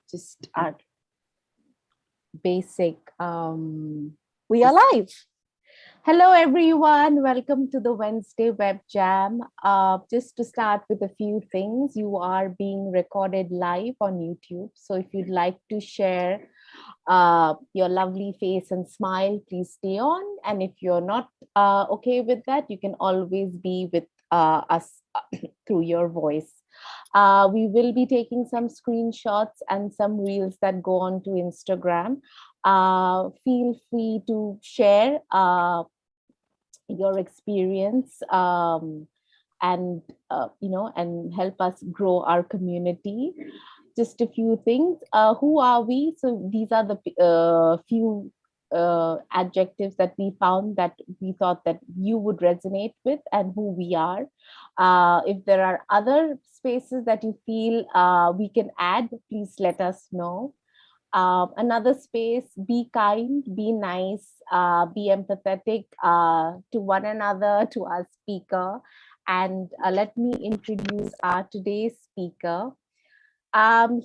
just our basic. We are live. Hello, everyone. Welcome to the Wednesday Web Jam. Just to start with a few things, you are being recorded live on YouTube. So if you'd like to share your lovely face and smile, please stay on. And if you're not okay with that, you can always be with us through your voice. We will be taking some screenshots and some reels that go on to Instagram. Feel free to share your experience and and help us grow our community. Just a few things. Who are we? So these are the few adjectives that we found that we thought that you would resonate with, and who we are. If there are other spaces that you feel we can add, please let us know. Another space, be kind, be nice, be empathetic to one another, to our speaker. And let me introduce our today's speaker.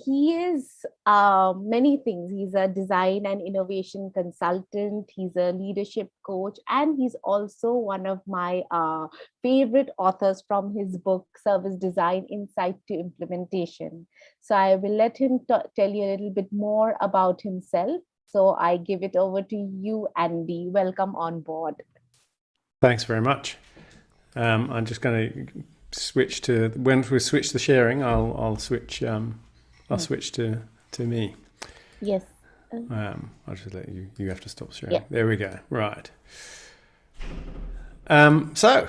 He is many things. He's a design and innovation consultant. He's a leadership coach, and he's also one of my favorite authors from his book, Service Design Insight to Implementation. So I will let him tell you a little bit more about himself. So I give it over to you, Andy. Welcome on board. Thanks very much. I'm just going to switch to when we switch the sharing. I'll switch. I'll switch to me. Yes. I'll just let you. You have to stop sharing. Yeah. There we go. Right. So,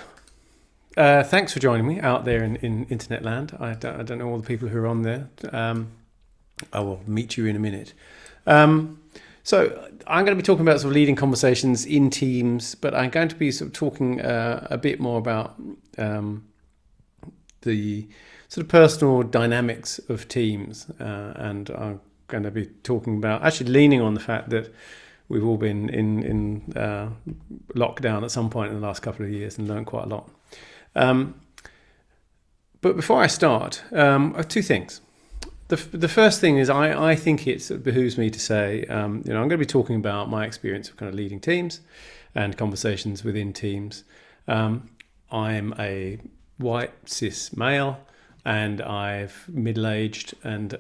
thanks for joining me out there in internet land. I don't know all the people who are on there. I will meet you in a minute. So I'm going to be talking about sort of leading conversations in teams, but I'm going to be sort of talking a bit more about the sort of personal dynamics of teams, and I'm going to be talking about actually leaning on the fact that we've all been in lockdown at some point in the last couple of years and learned quite a lot. But before I start, two things. The first thing is I think it behooves me to say, I'm going to be talking about my experience of kind of leading teams and conversations within teams. I'm a white cis male, and I've middle-aged, and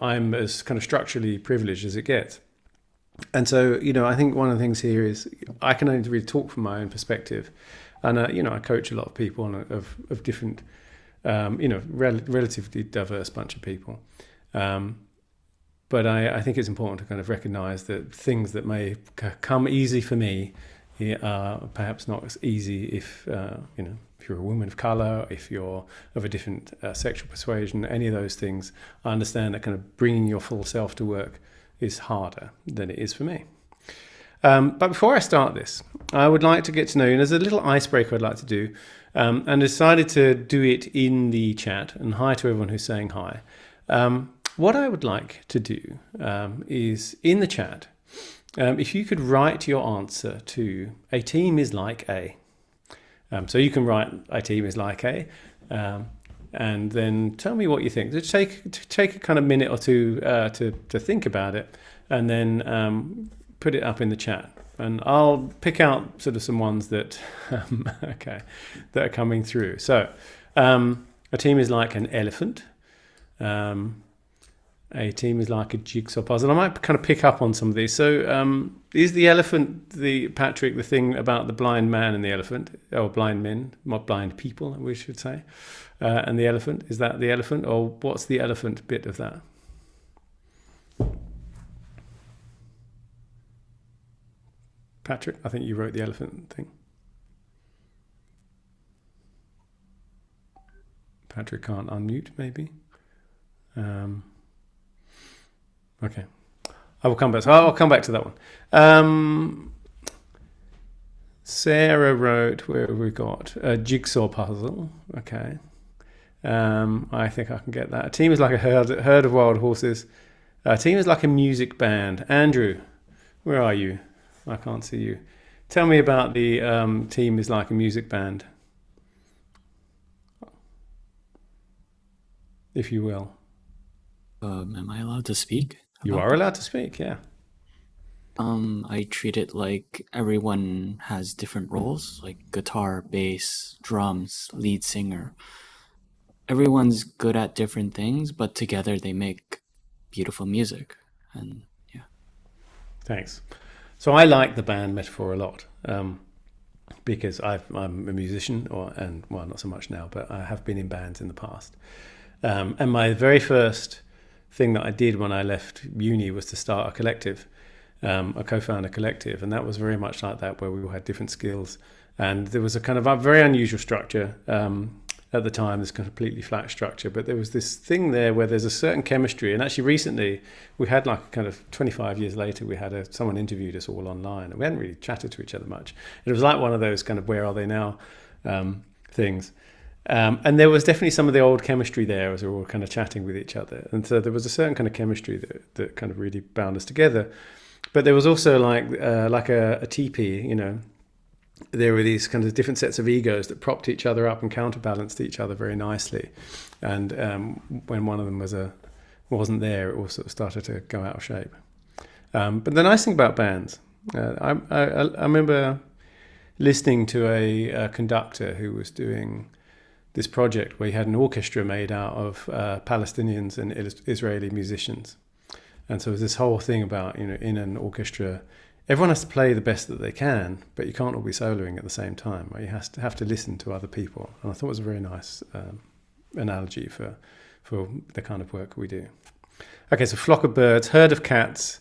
I'm as kind of structurally privileged as it gets. And so I think one of the things here is I can only really talk from my own perspective, and I coach a lot of people of different relatively diverse bunch of people, but I think it's important to kind of recognize that things that may come easy for me are perhaps not as easy if if you're a woman of color, if you're of a different sexual persuasion, any of those things. I understand that kind of bringing your full self to work is harder than it is for me. But before I start this, I would like to get to know you. And there's a little icebreaker I'd like to do, and decided to do it in the chat. And hi to everyone who's saying hi. What I would like to do is in the chat, if you could write your answer to a team is like a. So you can write a team is like a, and then tell me what you think. Just take a kind of minute or two to think about it, and then put it up in the chat. And I'll pick out sort of some ones that that are coming through. So a team is like an elephant. A team is like a jigsaw puzzle. I might kind of pick up on some of these. So is the elephant, Patrick, the thing about the blind man and the elephant, or blind men, not blind people, we should say, and the elephant, is that the elephant, or what's the elephant bit of that? Patrick, I think you wrote the elephant thing. Patrick can't unmute, maybe. Okay, I will come back. So I'll come back to that one. Sarah wrote, where have we got? A jigsaw puzzle. Okay. I think I can get that. A team is like a herd of wild horses. A team is like a music band. Andrew, where are you? I can't see you. Tell me about the team is like a music band, if you will. Am I allowed to speak You about are that? allowed to speak, yeah. I treat it like everyone has different roles, like guitar, bass, drums, lead singer. Everyone's good at different things, but together they make beautiful music. And yeah. Thanks. So I like the band metaphor a lot because I'm a musician, and well, not so much now, but I have been in bands in the past. And my very first thing that I did when I left uni was to start a collective, a co-found a collective, and that was very much like that, where we all had different skills, and there was a kind of a very unusual structure. At the time, this completely flat structure, but there was this thing there where there's a certain chemistry. And actually, recently, we had like kind of 25 years later, we had someone interviewed us all online, and we hadn't really chatted to each other much. It was like one of those kind of "where are they now" things. And there was definitely some of the old chemistry there as we were all kind of chatting with each other. And so there was a certain kind of chemistry that kind of really bound us together. But there was also like a teepee, you know. There were these kind of different sets of egos that propped each other up and counterbalanced each other very nicely. And when one of them wasn't there, it all sort of started to go out of shape. But the nice thing about bands, I remember listening to a conductor who was doing this project where he had an orchestra made out of Palestinians and Israeli musicians. And so there's this whole thing about, you know, in an orchestra, everyone has to play the best that they can, but you can't all be soloing at the same time. Right? You have to listen to other people. And I thought it was a very nice analogy for the kind of work we do. Okay, so flock of birds, herd of cats,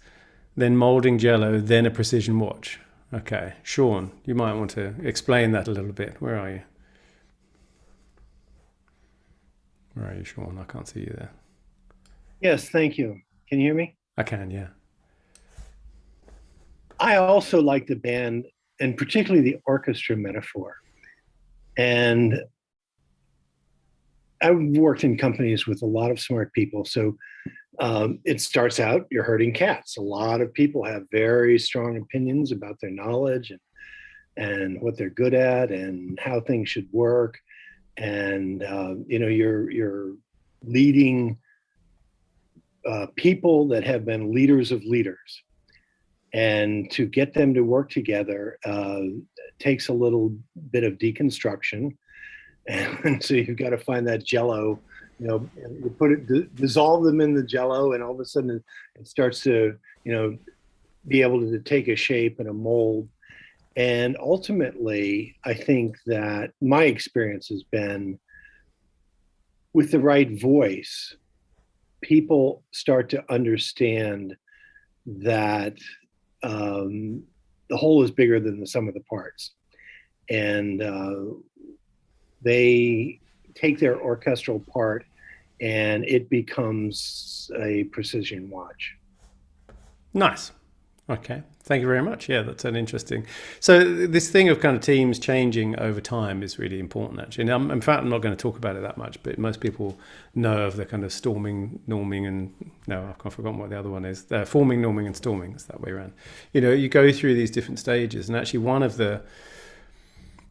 then moulding jello, then a precision watch. Okay, Sean, you might want to explain that a little bit. Where are you? Where are you, Sean? I can't see you there. Yes, thank you. Can you hear me? I can, yeah. I also like the band and particularly the orchestra metaphor. And I've worked in companies with a lot of smart people. So it starts out, you're herding cats. A lot of people have very strong opinions about their knowledge and what they're good at and how things should work. And you know, you're leading people that have been leaders of leaders. And to get them to work together takes a little bit of deconstruction. And so you've got to find that jello, you know, you put it, dissolve them in the jello, and all of a sudden it starts to, you know, be able to take a shape and a mold. And ultimately, I think that my experience has been with the right voice, people start to understand that the whole is bigger than the sum of the parts. And they take their orchestral part and it becomes a precision watch. Nice. Okay. Thank you very much. Yeah, that's an interesting. So this thing of kind of teams changing over time is really important, actually. And in fact, I'm not going to talk about it that much, but most people know of the kind of storming, norming, and no, I've forgotten what the other one is. Forming, norming, and storming. It's that way around. You know, you go through these different stages, and actually one of the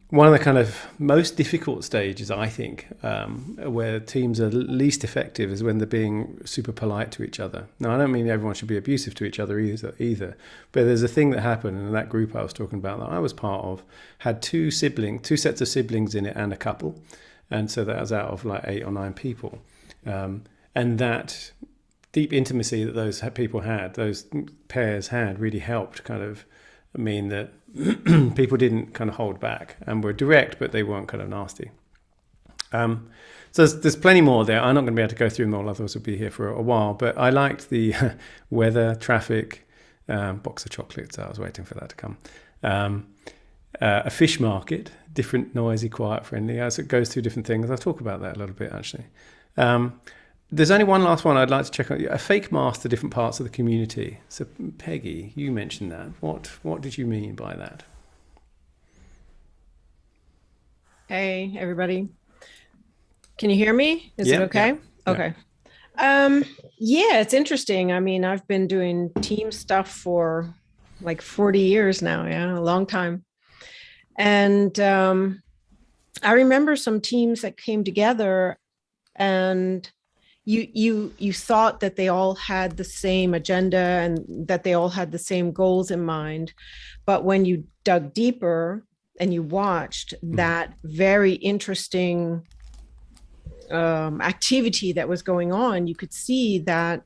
kind of most difficult stages, I think, where teams are least effective is when they're being super polite to each other. Now, I don't mean everyone should be abusive to each other either, but there's a thing that happened in that group I was talking about that I was part of, had two sets of siblings in it and a couple. And so that was out of like 8 or 9 people. And that deep intimacy that those people had, those pairs had, really helped kind of mean that people didn't kind of hold back and were direct, but they weren't kind of nasty. So there's plenty more there. I'm not going to be able to go through them all, otherwise we'll be here for a while. But I liked the weather, traffic, box of chocolates. I was waiting for that to come. A fish market, different, noisy, quiet, friendly, as it goes through different things. I'll talk about that a little bit, actually. There's only one last one I'd like to check out. A fake mask to different parts of the community. So, Peggy, you mentioned that. What did you mean by that? Hey, everybody. Can you hear me? Is Yeah, it okay? yeah. Okay. Yeah, it's interesting. I mean, I've been doing team stuff for like 40 years now. Yeah, a long time. And I remember some teams that came together and you thought that they all had the same agenda and that they all had the same goals in mind. But when you dug deeper and you watched that very interesting activity that was going on, you could see that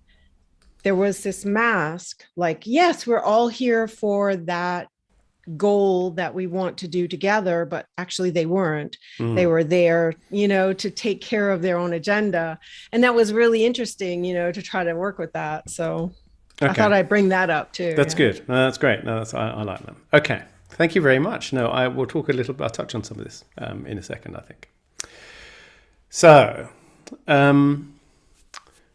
there was this mask, like, yes, we're all here for that goal that we want to do together, but actually they weren't. They were there, to take care of their own agenda. And that was really interesting, to try to work with that. So I thought I'd bring that up too. That's good. No, that's great. No, I like that. Okay. Thank you very much. No, I will talk a little bit. I'll touch on some of this in a second, I think. So,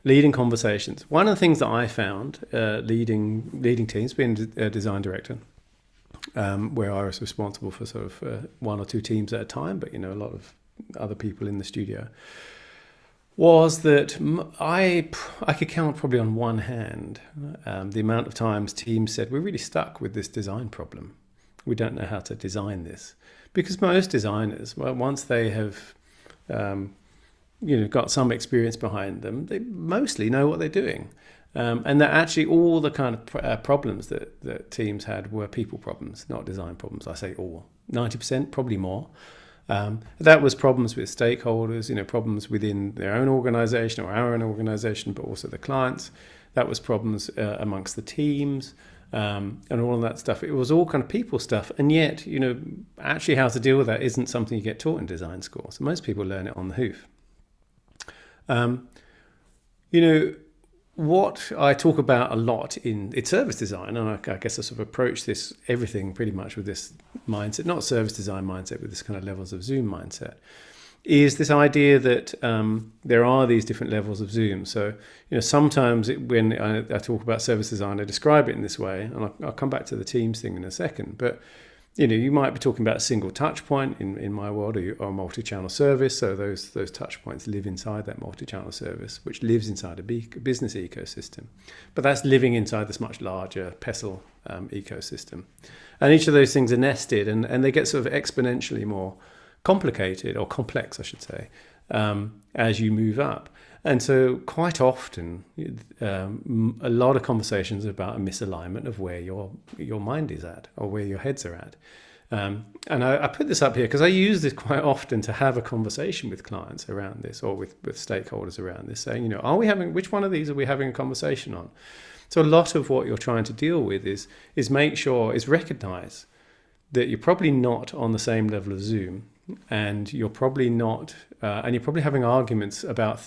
leading conversations. One of the things that I found leading teams, being a design director, where I was responsible for sort of one or two teams at a time, but a lot of other people in the studio, was that I could count probably on one hand the amount of times teams said, we're really stuck with this design problem. We don't know how to design this. Because most designers, well, once they have got some experience behind them, they mostly know what they're doing. And that actually all the kind of problems that teams had were people problems, not design problems. I say all, 90%, probably more. That was problems with stakeholders, problems within their own organization or our own organization, but also the clients. That was problems amongst the teams and all of that stuff. It was all kind of people stuff. And yet, actually how to deal with that isn't something you get taught in design school. So most people learn it on the hoof. What I talk about a lot in service design, and I guess I sort of approach this everything pretty much with this mindset, not service design mindset, with this kind of levels of Zoom mindset, is this idea that there are these different levels of Zoom. So, sometimes when I talk about service design, I describe it in this way, and I'll come back to the teams thing in a second, but you might be talking about a single touch point in my world, or a multi-channel service. So those touch points live inside that multi-channel service, which lives inside a business ecosystem. But that's living inside this much larger PESTLE ecosystem. And each of those things are nested, and they get sort of exponentially more complicated, or complex, I should say, as you move up. And so quite often, a lot of conversations about a misalignment of where your mind is at, or where your heads are at. And I put this up here because I use this quite often to have a conversation with clients around this, or with stakeholders around this, saying, which one of these are we having a conversation on? So a lot of what you're trying to deal with is recognize that you're probably not on the same level of Zoom, and you're probably not, and you're probably having arguments about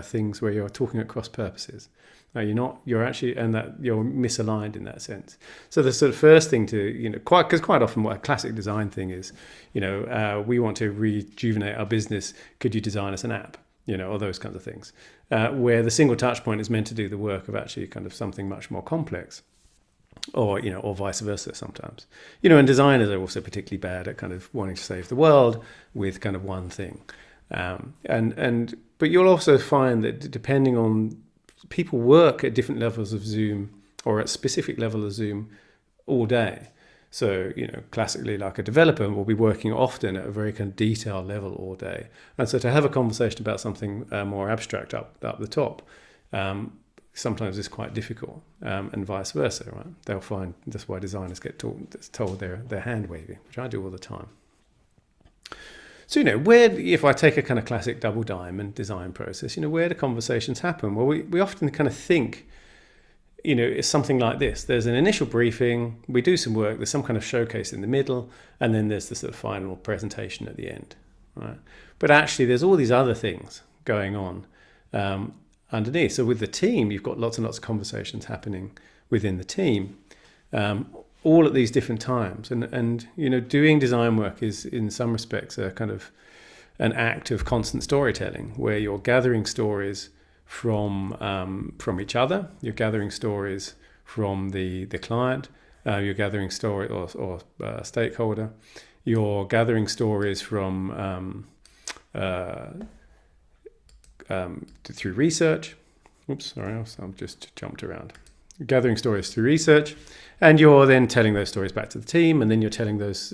things where you're talking at cross purposes. You're actually, and that you're misaligned in that sense. So the sort of first thing to, because quite often what a classic design thing is, we want to rejuvenate our business. Could you design us an app? Or those kinds of things, where the single touch point is meant to do the work of actually kind of something much more complex. Or vice versa sometimes. And designers are also particularly bad at kind of wanting to save the world with kind of one thing. But you'll also find that depending on, people work at different levels of Zoom, or at specific level of Zoom all day. So, classically, like a developer will be working often at a very kind of detailed level all day. And so to have a conversation about something more abstract up the top, sometimes it's quite difficult, and vice versa, right? They'll find that's why designers get told they're hand waving, which I do all the time. So, if I take a kind of classic double diamond design process, where do conversations happen? Well, we often kind of think, it's something like this. There's an initial briefing, we do some work, there's some kind of showcase in the middle, and then there's the sort of final presentation at the end, right? But actually, there's all these other things going on underneath. So with the team, you've got lots and lots of conversations happening within the team, all at these different times. And doing design work is, in some respects, a kind of an act of constant storytelling, where you're gathering stories from each other, you're gathering stories from the client, you're gathering story or stakeholder, you're gathering stories from through research. Oops, sorry, I've just jumped around. gathering stories through research, and you're then telling those stories back to the team, and then you're telling those,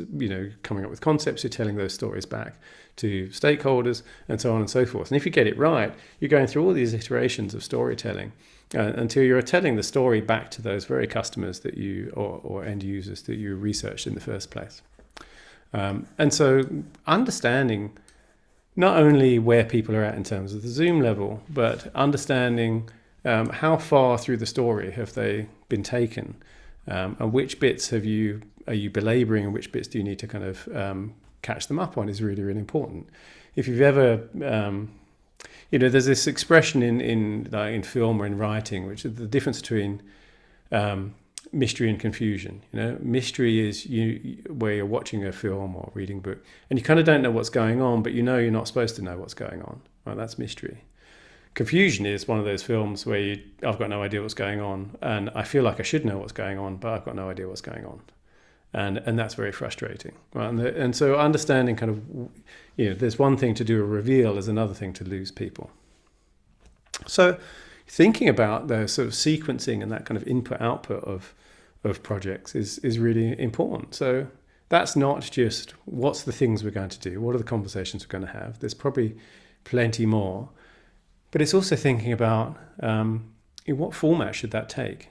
coming up with concepts, you're telling those stories back to stakeholders, and so on and so forth. And if you get it right, you're going through all these iterations of storytelling until you're telling the story back to those very customers that you, or end users that you researched in the first place. And so understanding not only where people are at in terms of the Zoom level, but understanding how far through the story have they been taken, and which bits are you belaboring, and which bits do you need to kind of catch them up on is really, really important. If you've ever, there's this expression in film or in writing, which is the difference between mystery and confusion. Mystery is where you're watching a film or reading a book and you kind of don't know what's going on, but you're not supposed to know what's going on. Right? That's mystery. Confusion is one of those films where I've got no idea what's going on, and I feel like I should know what's going on, but I've got no idea what's going on, and that's very frustrating. Right? And so understanding kind of, there's one thing to do a reveal, there's another thing to lose people. So thinking about the sort of sequencing and that kind of input-output of projects is really important. So that's not just what's the things we're going to do, what are the conversations we're going to have. There's probably plenty more, but it's also thinking about in what format should that take.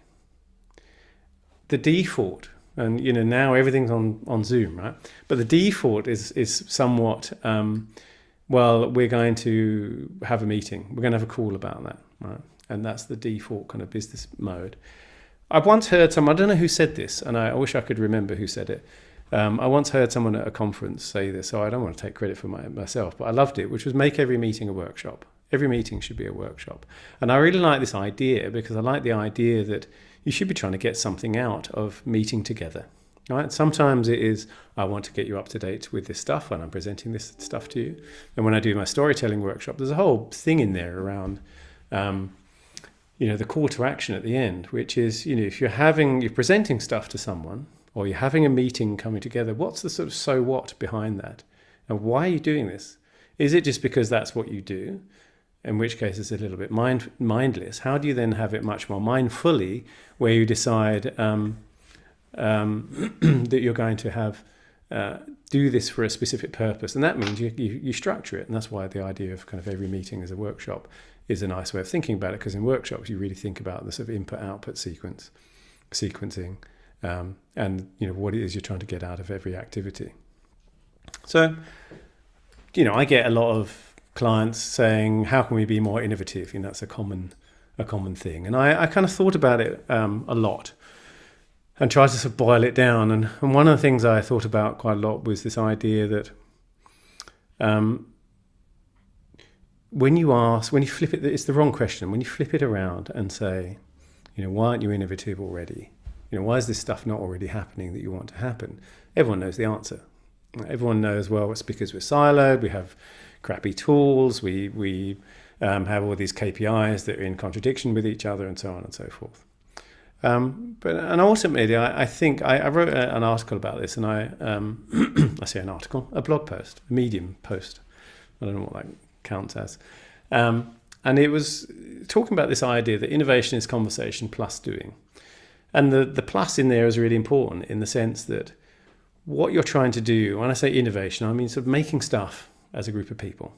The default, and now everything's on Zoom, right? But the default is somewhat we're going to have a meeting, we're going to have a call about that, right? And that's the default kind of business mode. I've once heard I don't know who said this, and I wish I could remember who said it. I once heard someone at a conference say this, so I don't want to take credit for myself, but I loved it, which was make every meeting a workshop. Every meeting should be a workshop. And I really like this idea because I like the idea that you should be trying to get something out of meeting together. Right? Sometimes it is, I want to get you up to date with this stuff when I'm presenting this stuff to you. And when I do my storytelling workshop, there's a whole thing in there around the call to action at the end, which is, if you're presenting stuff to someone or you're having a meeting coming together, what's the sort of so what behind that? And why are you doing this? Is it just because that's what you do? In which case it's a little bit mindless. How do you then have it much more mindfully, where you decide that you're going to have do this for a specific purpose? And that means you structure it. And that's why the idea of kind of every meeting as a workshop is a nice way of thinking about it, because in workshops you really think about the sort of input-output sequencing, and what it is you're trying to get out of every activity. So, I get a lot of clients saying, how can we be more innovative? That's a common thing. And I kind of thought about it a lot and tried to sort of boil it down. And one of the things I thought about quite a lot was this idea that when you flip it, it's the wrong question. When you flip it around and say, why aren't you innovative already? Why is this stuff not already happening that you want to happen? Everyone knows the answer. Everyone knows, well, it's because we're siloed, we have crappy tools, we have all these KPIs that are in contradiction with each other, and so on and so forth. But ultimately, I think I wrote an article about this, and I say an article, a blog post, a Medium post. I don't know what that counts as. And it was talking about this idea that innovation is conversation plus doing. And the plus in there is really important in the sense that what you're trying to do, when I say innovation, I mean sort of making stuff as a group of people.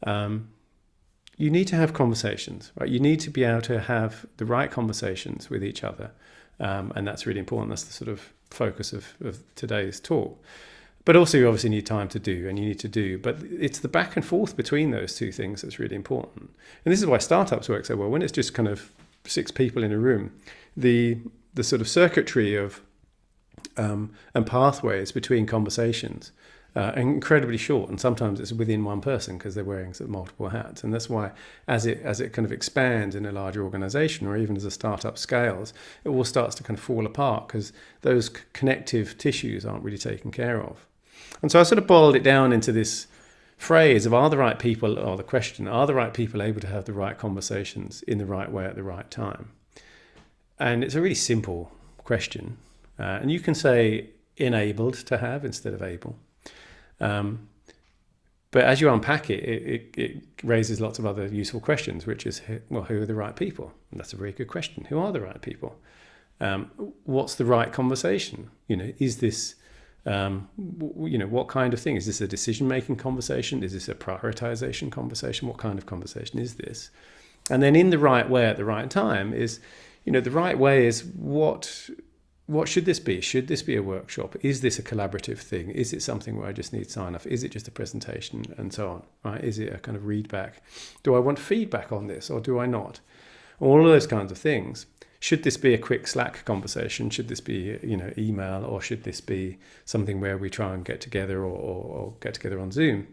You need to have conversations, right? You need to be able to have the right conversations with each other. And that's really important. That's the sort of focus of today's talk. But also you obviously need time to do, and you need to do. But it's the back and forth between those two things that's really important. And this is why startups work so well. When it's just kind of 6 people in a room, the sort of circuitry of and pathways between conversations are incredibly short, and sometimes it's within one person because they're wearing sort of multiple hats. And that's why as it kind of expands in a larger organization, or even as a startup scales, it all starts to kind of fall apart because those connective tissues aren't really taken care of. And so I sort of boiled it down into this phrase of, are the right people, or the question, are the right people able to have the right conversations in the right way at the right time? And it's a really simple question. And you can say enabled to have instead of able. But as you unpack it, it raises lots of other useful questions, which is, well, who are the right people? And that's a very good question. Who are the right people? What's the right conversation? Is this, what kind of thing? Is this a decision-making conversation? Is this a prioritization conversation? What kind of conversation is this? And then in the right way at the right time is, the right way is what should this be? Should this be a workshop? Is this a collaborative thing? Is it something where I just need sign off? Is it just a presentation and so on, right? Is it a kind of read back? Do I want feedback on this or do I not? All of those kinds of things. Should this be a quick Slack conversation? Should this be, email, or should this be something where we try and get together or get together on Zoom?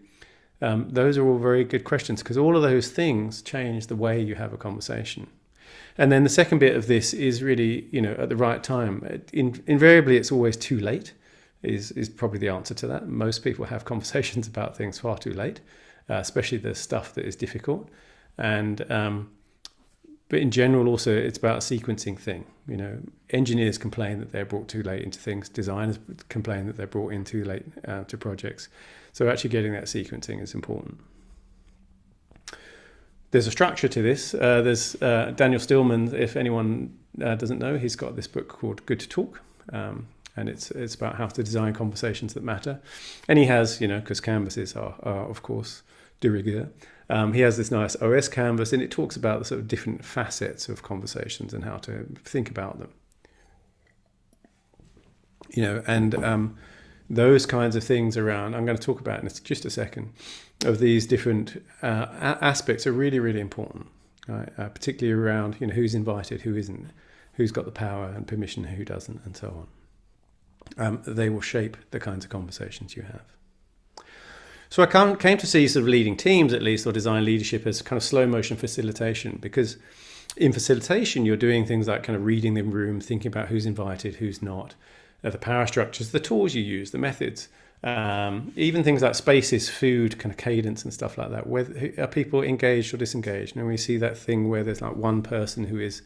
Those are all very good questions, because all of those things change the way you have a conversation. And then the second bit of this is really, at the right time. Invariably, it's always too late is probably the answer to that. Most people have conversations about things far too late, especially the stuff that is difficult. And but in general, also, it's about a sequencing thing. Engineers complain that they're brought too late into things. Designers complain that they're brought in too late to projects. So actually getting that sequencing is important. There's a structure to this. There's Daniel Stillman, if anyone doesn't know, he's got this book called Good to Talk. And it's about how to design conversations that matter. And he has, because canvases are of course, de rigueur. He has this nice OS canvas, and it talks about the sort of different facets of conversations and how to think about them. And those kinds of things around, I'm going to talk about in just a second, of these different aspects are really, really important, right? Particularly around, who's invited, who isn't, who's got the power and permission, who doesn't, and so on. They will shape the kinds of conversations you have. So I came to see sort of leading teams, at least, or design leadership as kind of slow motion facilitation, because in facilitation, you're doing things like kind of reading the room, thinking about who's invited, who's not, the power structures, the tools you use, the methods, even things like spaces, food, kind of cadence and stuff like that. Are people engaged or disengaged? And we see that thing where there's like one person who is,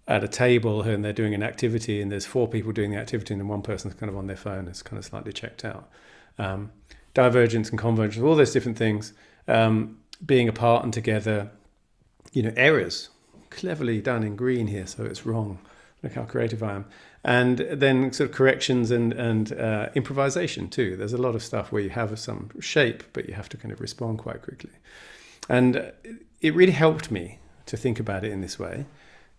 at a table and they're doing an activity, and there's 4 people doing the activity, and then one person's kind of on their phone, it's kind of slightly checked out. Divergence and convergence, all those different things, being apart and together, errors, cleverly done in green here, so it's wrong. Look how creative I am. And then sort of corrections and improvisation too. There's a lot of stuff where you have some shape, but you have to kind of respond quite quickly. And it really helped me to think about it in this way,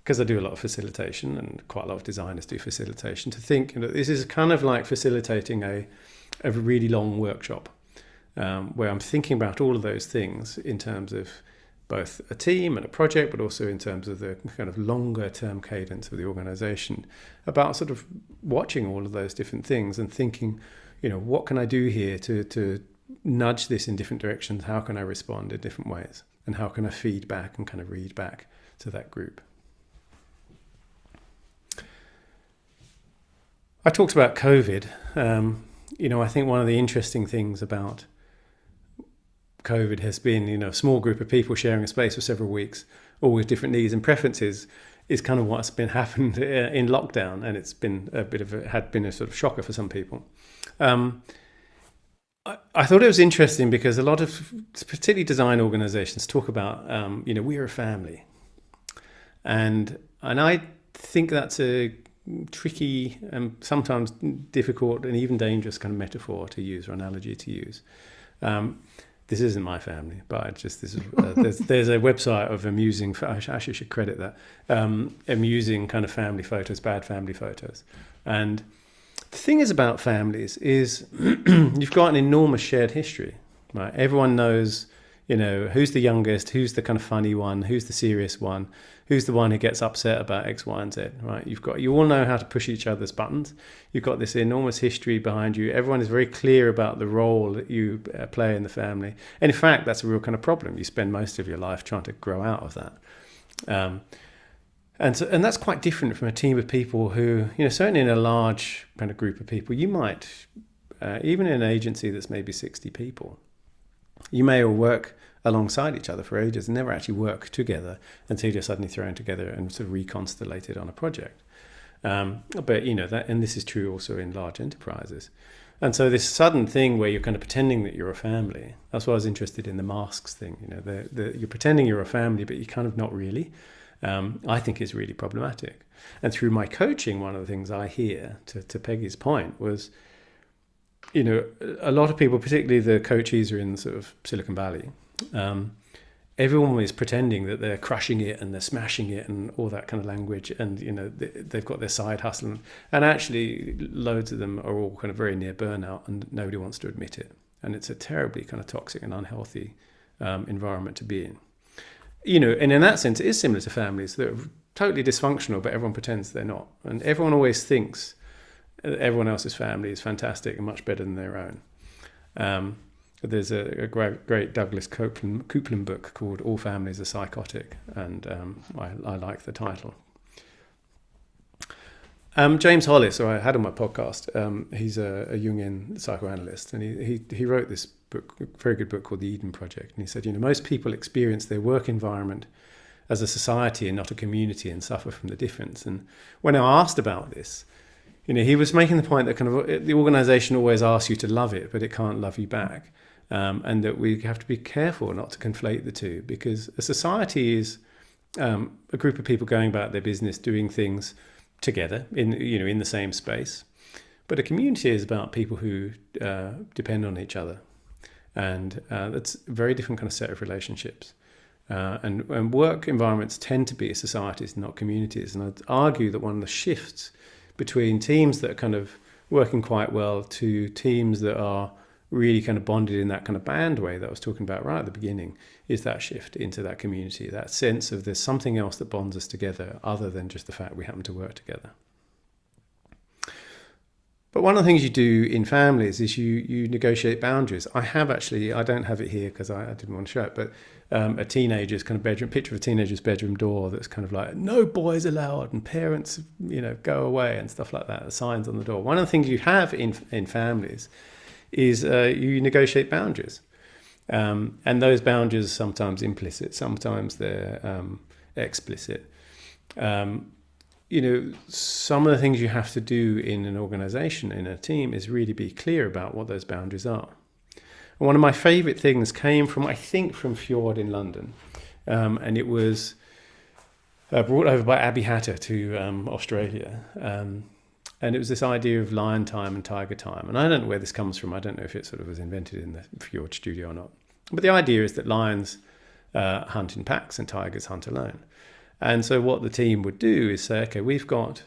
because I do a lot of facilitation, and quite a lot of designers do facilitation, to think this is kind of like facilitating a really long workshop, where I'm thinking about all of those things in terms of both a team and a project, but also in terms of the kind of longer term cadence of the organization, about sort of watching all of those different things and thinking, what can I do here to nudge this in different directions? How can I respond in different ways? And how can I feed back and kind of read back to that group? I talked about COVID. I think one of the interesting things about COVID has been, a small group of people sharing a space for several weeks, all with different needs and preferences, is kind of what's been happened in lockdown, and it's been had been a sort of shocker for some people. I thought it was interesting because a lot of, particularly design organizations, talk about, we're a family, and I think that's a tricky and sometimes difficult and even dangerous kind of metaphor to use, or analogy to use. This isn't my family, but there's a website of amusing, I actually should credit that, amusing kind of family photos, bad family photos. And the thing is about families is you've got an enormous shared history, right? Everyone knows, who's the youngest, who's the kind of funny one, who's the serious one, who's the one who gets upset about X, Y, and Z, right? You all know how to push each other's buttons. You've got this enormous history behind you. Everyone is very clear about the role that you play in the family. And in fact, that's a real kind of problem. You spend most of your life trying to grow out of that. And that's quite different from a team of people who, certainly in a large kind of group of people, you might, even in an agency that's maybe 60 people, you may all work alongside each other for ages and never actually work together until you're suddenly thrown together and sort of reconstellated on a project. But that, and this is true also in large enterprises. And so this sudden thing where you're kind of pretending that you're a family, that's why I was interested in the masks thing. You know, you're pretending you're a family, but you're kind of not really. I think is really problematic. And through my coaching, one of the things I hear, to Peggy's point, was, you know, a lot of people, particularly the coaches are in sort of Silicon Valley, everyone is pretending that they're crushing it and they're smashing it and all that kind of language. And, you know, they've got their side hustle. And actually, loads of them are all kind of very near burnout and nobody wants to admit it. And it's a terribly kind of toxic and unhealthy environment to be in. You know, and in that sense, it is similar to families that are totally dysfunctional, but everyone pretends they're not. And everyone always thinks everyone else's family is fantastic and much better than their own. There's a great Douglas Coupland book called All Families Are Psychotic, and I like the title. James Hollis, who I had on my podcast, he's a Jungian psychoanalyst, and he wrote this book, a very good book called The Eden Project. And he said, you know, most people experience their work environment as a society and not a community and suffer from the difference. And when I asked about this, you know, he was making the point that kind of the organization always asks you to love it, but it can't love you back. And that we have to be careful not to conflate the two, because a society is a group of people going about their business, doing things together in the same space. But a community is about people who depend on each other. And that's a very different kind of set of relationships. And work environments tend to be societies, not communities. And I'd argue that one of the shifts between teams that are kind of working quite well to teams that are really kind of bonded in that kind of band way that I was talking about right at the beginning is that shift into that community, that sense of there's something else that bonds us together other than just the fact we happen to work together. But one of the things you do in families is you negotiate boundaries. I don't have it here because I didn't want to show it, but a teenager's kind of bedroom, picture of a teenager's bedroom door that's kind of like, no boys allowed, and parents, you know, go away and stuff like that, the signs on the door. One of the things you have in families is you negotiate boundaries. And those boundaries are sometimes implicit, sometimes they're explicit. You know, some of the things you have to do in an organization, in a team, is really be clear about what those boundaries are. And one of my favorite things came from, I think, from Fjord in London. And it was brought over by Abby Hatter to Australia. And it was this idea of lion time and tiger time. And I don't know where this comes from. I don't know if it sort of was invented in the Fjord studio or not. But the idea is that lions hunt in packs and tigers hunt alone. And so what the team would do is say, okay, we've got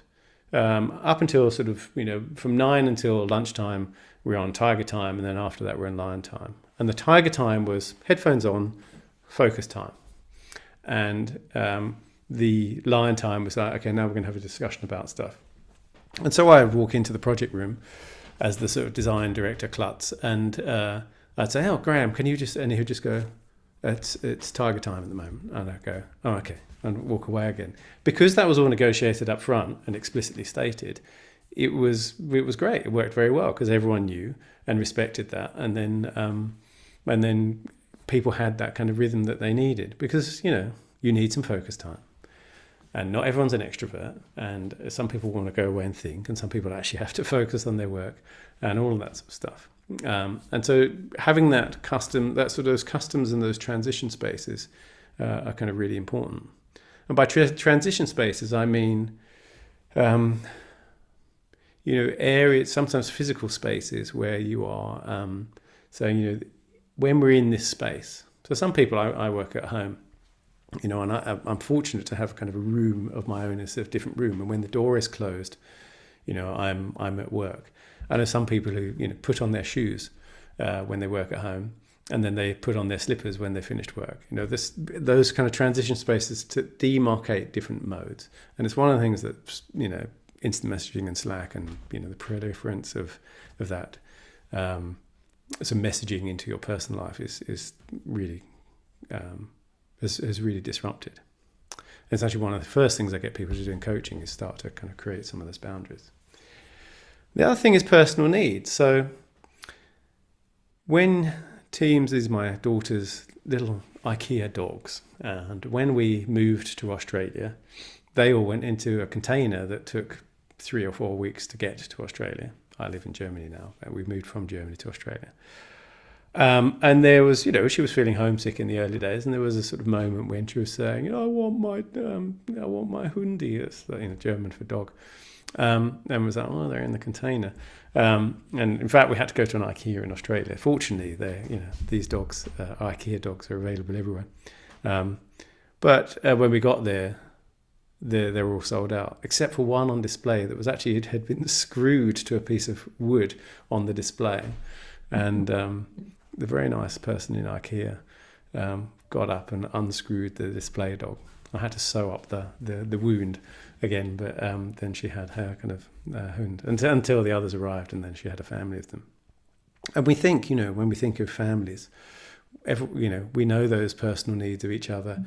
up until sort of, you know, from 9 until lunchtime, we're on tiger time. And then after that, we're in lion time. And the tiger time was headphones on, focus time. And the lion time was like, okay, now we're going to have a discussion about stuff. And so I would walk into the project room as the sort of design director klutz, and I'd say, oh, Graham, can you just, and he would just go, it's tiger time at the moment. And I'd go, oh, okay, and walk away again. Because that was all negotiated up front and explicitly stated, it was great. It worked very well because everyone knew and respected that. And then people had that kind of rhythm that they needed, because, you know, you need some focus time. And not everyone's an extrovert, and some people want to go away and think, and some people actually have to focus on their work and all of that sort of stuff. And so having that sort of those customs and those transition spaces are kind of really important. And by transition spaces, I mean, you know, areas, sometimes physical spaces where you are saying, you know, when we're in this space. So some people, I work at home, you know, and I'm fortunate to have kind of a room of my own, a sort of different room. And when the door is closed, you know, I'm at work. I know some people who, you know, put on their shoes when they work at home, and then they put on their slippers when they finished work. You know, those kind of transition spaces to demarcate different modes. And it's one of the things that, you know, instant messaging and Slack and, you know, the proliferance of that so messaging into your personal life is really has really disrupted. It's actually one of the first things I get people to do in coaching is start to kind of create some of those boundaries. The other thing is personal needs. So when Teams is my daughter's little IKEA dogs, and when we moved to Australia, they all went into a container that took 3 or 4 weeks to get to Australia. I live in Germany now. We moved from Germany to Australia. And there was, she was feeling homesick in the early days, and there was a sort of moment when she was saying, I want my Hundi, it's German for dog. And was like, oh, they're in the container. And in fact, we had to go to an IKEA in Australia. Fortunately, these dogs, IKEA dogs, are available everywhere. But when we got there, they were all sold out, except for one on display that was actually, it had been screwed to a piece of wood on the display. And the very nice person in IKEA got up and unscrewed the display dog. I had to sew up the wound again, but then she had her kind of hund until the others arrived, and then she had a family of them. And we think, when we think of families, we know those personal needs of each other.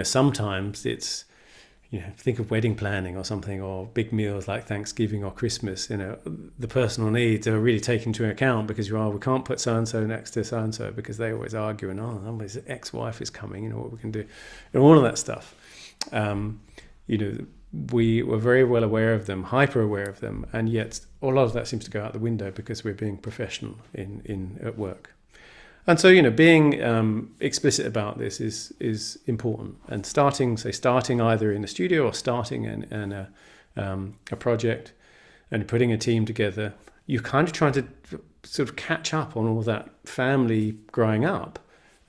Sometimes it's, think of wedding planning or something, or big meals like Thanksgiving or Christmas. The personal needs are really taken into account because we can't put so-and-so next to so-and-so because they always argue, and his ex-wife is coming, what we can do, and all of that stuff. We were very well aware of them, hyper aware of them, and yet a lot of that seems to go out the window because we're being professional at work. And so, being explicit about this is important. And starting either in a studio or starting in a project and putting a team together, you're kind of trying to sort of catch up on all that family growing up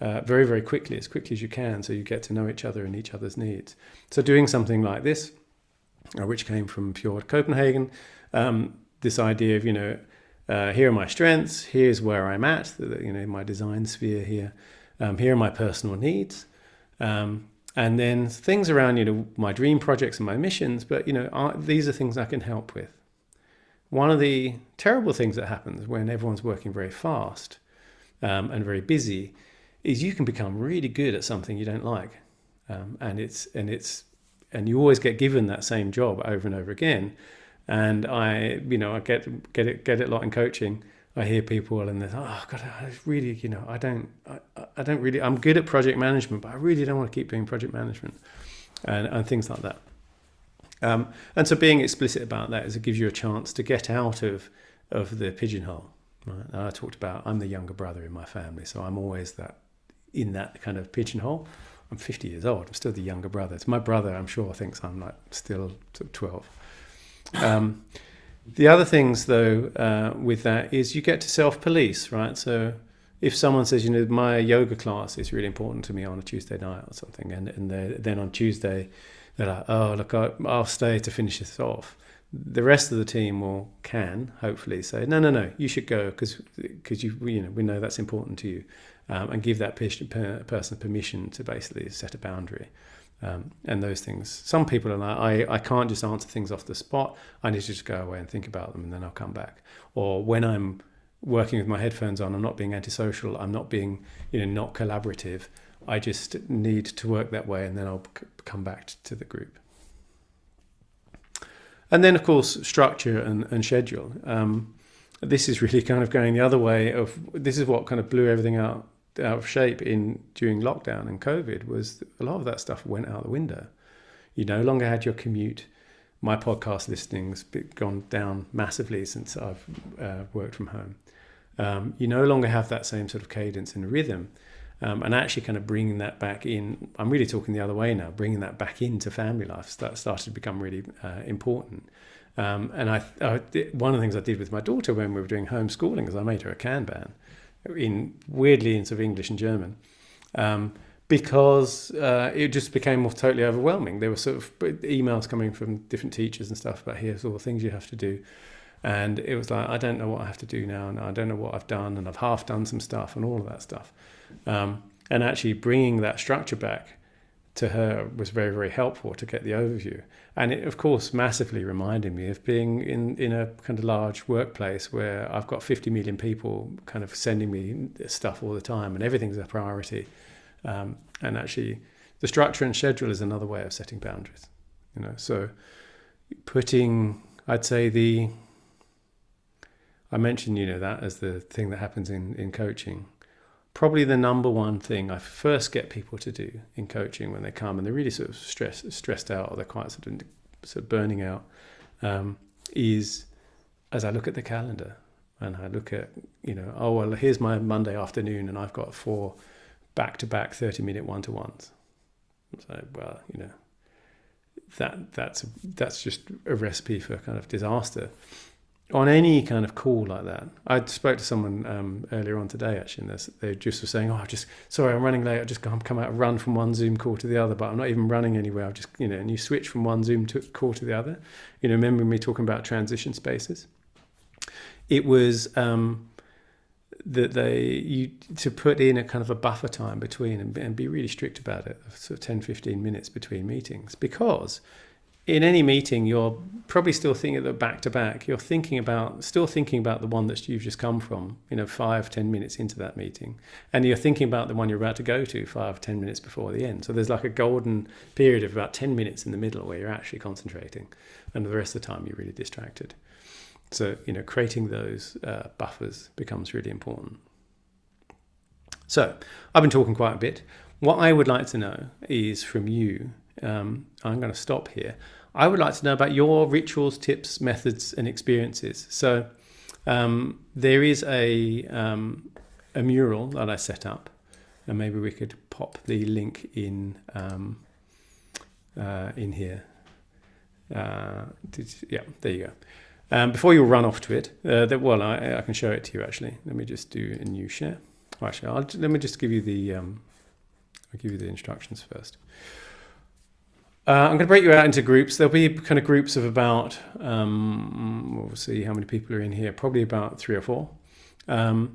very, very quickly, as quickly as you can, so you get to know each other and each other's needs. So doing something like this, which came from Fjord Copenhagen, this idea of, here are my strengths, here's where I'm at, my design sphere here, here are my personal needs, and then things around, my dream projects and my missions, but, these are things I can help with. One of the terrible things that happens when everyone's working very fast and very busy is you can become really good at something you don't like, and you always get given that same job over and over again. And I get it a lot in coaching. I hear people and they're, oh God, I really, I don't really, I'm good at project management, but I really don't want to keep doing project management and things like that. And so being explicit about that is it gives you a chance to get out of the pigeonhole. Right? And I talked about, I'm the younger brother in my family, so I'm always in that kind of pigeonhole. I'm 50 years old. I'm still the younger brother. So my brother, I'm sure, thinks I'm still 12. The other things, though, with that is you get to self-police, right? So if someone says, my yoga class is really important to me on a Tuesday night or something, and then on Tuesday they're like, oh, look, I'll stay to finish this off. The rest of the team can hopefully say, no, you should go because we know that's important to you, and give that person permission to basically set a boundary. And those things, some people are like, I can't just answer things off the spot. I need to just go away and think about them and then I'll come back. Or when I'm working with my headphones on, I'm not being antisocial, I'm not being not collaborative. I just need to work that way and then I'll come back to the group. And then, of course, structure and schedule. This is really kind of going the other way of, this is what kind of blew everything out of shape during lockdown and COVID, was a lot of that stuff went out the window. You no longer had your commute. My podcast listening's gone down massively since I've worked from home. You no longer have that same sort of cadence and rhythm. And actually kind of bringing that back in, I'm really talking the other way now, bringing that back into family life, that started to become really important. And one of the things I did with my daughter when we were doing homeschooling is I made her a Kanban, weirdly in sort of English and German, because it just became totally overwhelming. There were sort of emails coming from different teachers and stuff about, here's all the things you have to do. And it was like, I don't know what I have to do now, and I don't know what I've done, and I've half done some stuff and all of that stuff. And actually bringing that structure back to her was very, very helpful to get the overview. And it, of course, massively reminded me of being in a kind of large workplace where I've got 50 million people kind of sending me stuff all the time and everything's a priority. And actually the structure and schedule is another way of setting boundaries. So putting, I'd say I mentioned, that as the thing that happens in coaching. Probably the number one thing I first get people to do in coaching when they come and they're really sort of stressed out, or they're quite sort of burning out, is as I look at the calendar and I look at, oh, well, here's my Monday afternoon and I've got 4 back-to-back 30-minute one-to-ones. So, well, that's just a recipe for kind of disaster on any kind of call like that. I spoke to someone earlier on today, actually, and they just were saying, oh, sorry, I'm running late. I just come out and run from one Zoom call to the other, but I'm not even running anywhere. I've just, and you switch from one Zoom call to the other. Remember me talking about transition spaces? It was that to put in a kind of a buffer time between and be really strict about it, sort of 10, 15 minutes between meetings, because in any meeting, you're probably still thinking that back to back, you're still thinking about the one that you've just come from, 5, 10 minutes into that meeting. And you're thinking about the one you're about to go to 5, 10 minutes before the end. So there's like a golden period of about 10 minutes in the middle where you're actually concentrating. And the rest of the time, you're really distracted. So, creating those buffers becomes really important. So I've been talking quite a bit. What I would like to know is from you, I'm going to stop here. I would like to know about your rituals, tips, methods, and experiences. So there is a mural that I set up, and maybe we could pop the link in here. Yeah, there you go. Before you run off to it, I can show it to you actually. Let me just do a new share. Actually, let me just give you the instructions first. I'm going to break you out into groups. There'll be kind of groups of about, we'll see how many people are in here, probably about 3 or 4. And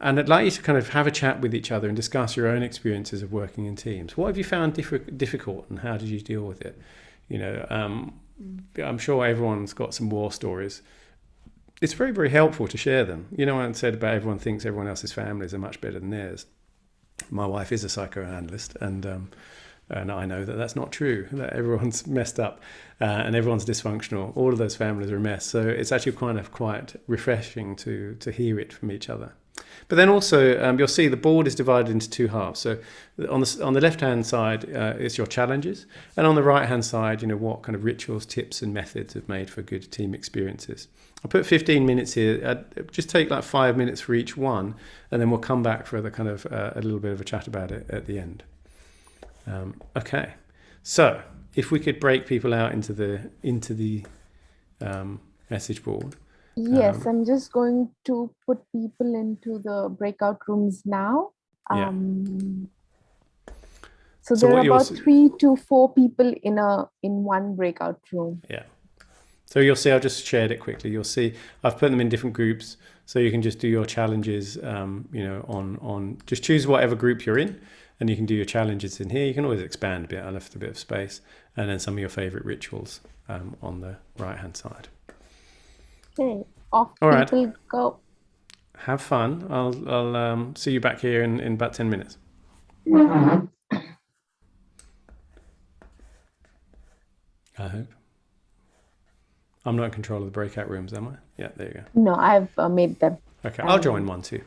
I'd like you to kind of have a chat with each other and discuss your own experiences of working in teams. What have you found difficult and how did you deal with it? I'm sure everyone's got some war stories. It's very, very helpful to share them. When I said about everyone thinks everyone else's families are much better than theirs. My wife is a psychoanalyst, and I know that that's not true, that everyone's messed up and everyone's dysfunctional. All of those families are a mess. So it's actually quite refreshing to hear it from each other. But then also, you'll see the board is divided into 2 halves. So on the left-hand side, it's your challenges. And on the right-hand side, what kind of rituals, tips, and methods have made for good team experiences. I'll put 15 minutes here. Just take like 5 minutes for each one, and then we'll come back for the kind of a little bit of a chat about it at the end. Okay, so if we could break people out into the message board. Yes, I'm just going to put people into the breakout rooms now. Yeah. So there are about 3 to 4 people in one breakout room. Yeah. So you'll see, I've just shared it quickly. You'll see I've put them in different groups, so you can just do your challenges. On just choose whatever group you're in, and you can do your challenges in here. You can always expand a bit. I left a bit of space, and then some of your favorite rituals on the right-hand side. Okay, off All right. People go. Have fun. I'll see you back here in about 10 minutes. I hope. I'm not in control of the breakout rooms, am I? Yeah, there you go. No, I've made them. Okay, I'll join one too.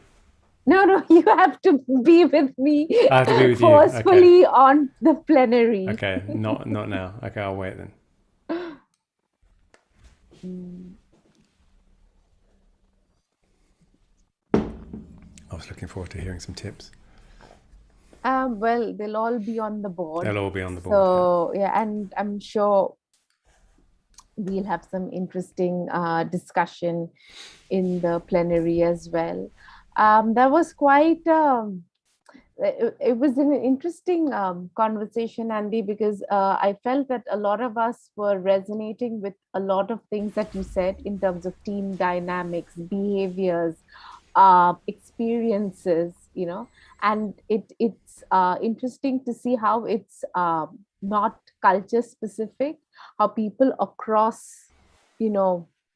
No, you have to be with me. I have to be with you. Forcefully on the plenary. Okay, not now. Okay, I'll wait then. I was looking forward to hearing some tips. Well, they'll all be on the board. They'll all be on the board. So yeah, and I'm sure we'll have some interesting discussion in the plenary as well. That was quite, it was an interesting conversation, Andy, because I felt that a lot of us were resonating with a lot of things that you said in terms of team dynamics, behaviors, experiences, and it's interesting to see how it's not culture specific, how people across,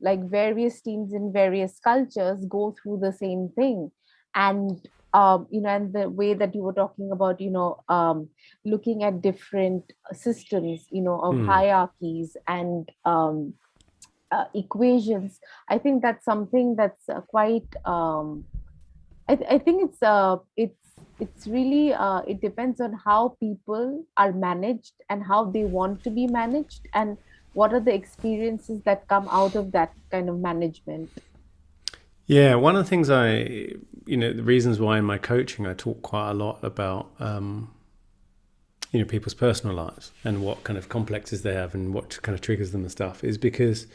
like various teams in various cultures go through the same thing. And, and the way that you were talking about, looking at different systems, of hierarchies and equations. I think that's something that's quite, I think it's really, it depends on how people are managed and how they want to be managed. And what are the experiences that come out of that kind of management? Yeah, one of the things the reasons why in my coaching I talk quite a lot about, people's personal lives and what kind of complexes they have and what kind of triggers them and stuff is because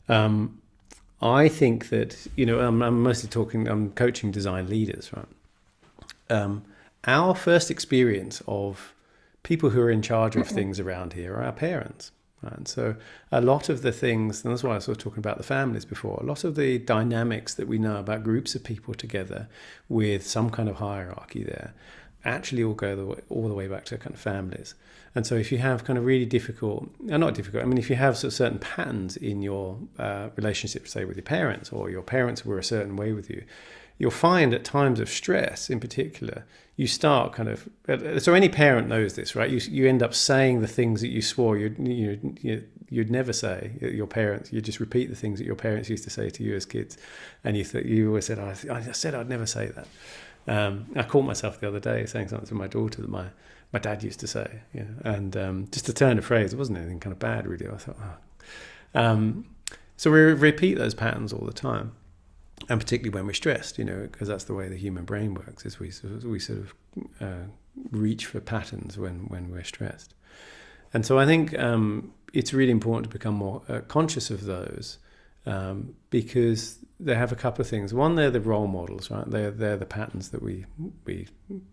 I think that, I'm coaching design leaders, right? Our first experience of people who are in charge of things around here are our parents. And so a lot of the things, and that's why I was sort of talking about the families before, a lot of the dynamics that we know about groups of people together with some kind of hierarchy there actually all go all the way back to kind of families. And so if you have kind of really if you have sort of certain patterns in your relationship, say with your parents, or your parents were a certain way with you, you'll find at times of stress in particular, you start kind of, so any parent knows this, right? You end up saying the things that you swore you'd never say. Your parents, you just repeat the things that your parents used to say to you as kids. And you always said, I said I'd never say that. I caught myself the other day saying something to my daughter that my dad used to say, and just to turn a phrase, it wasn't anything kind of bad really. I thought, so we repeat those patterns all the time. And particularly when we're stressed, because that's the way the human brain works, is we sort of reach for patterns when we're stressed. And so I think it's really important to become more conscious of those because they have a couple of things. One, they're the role models, right? They're the patterns that we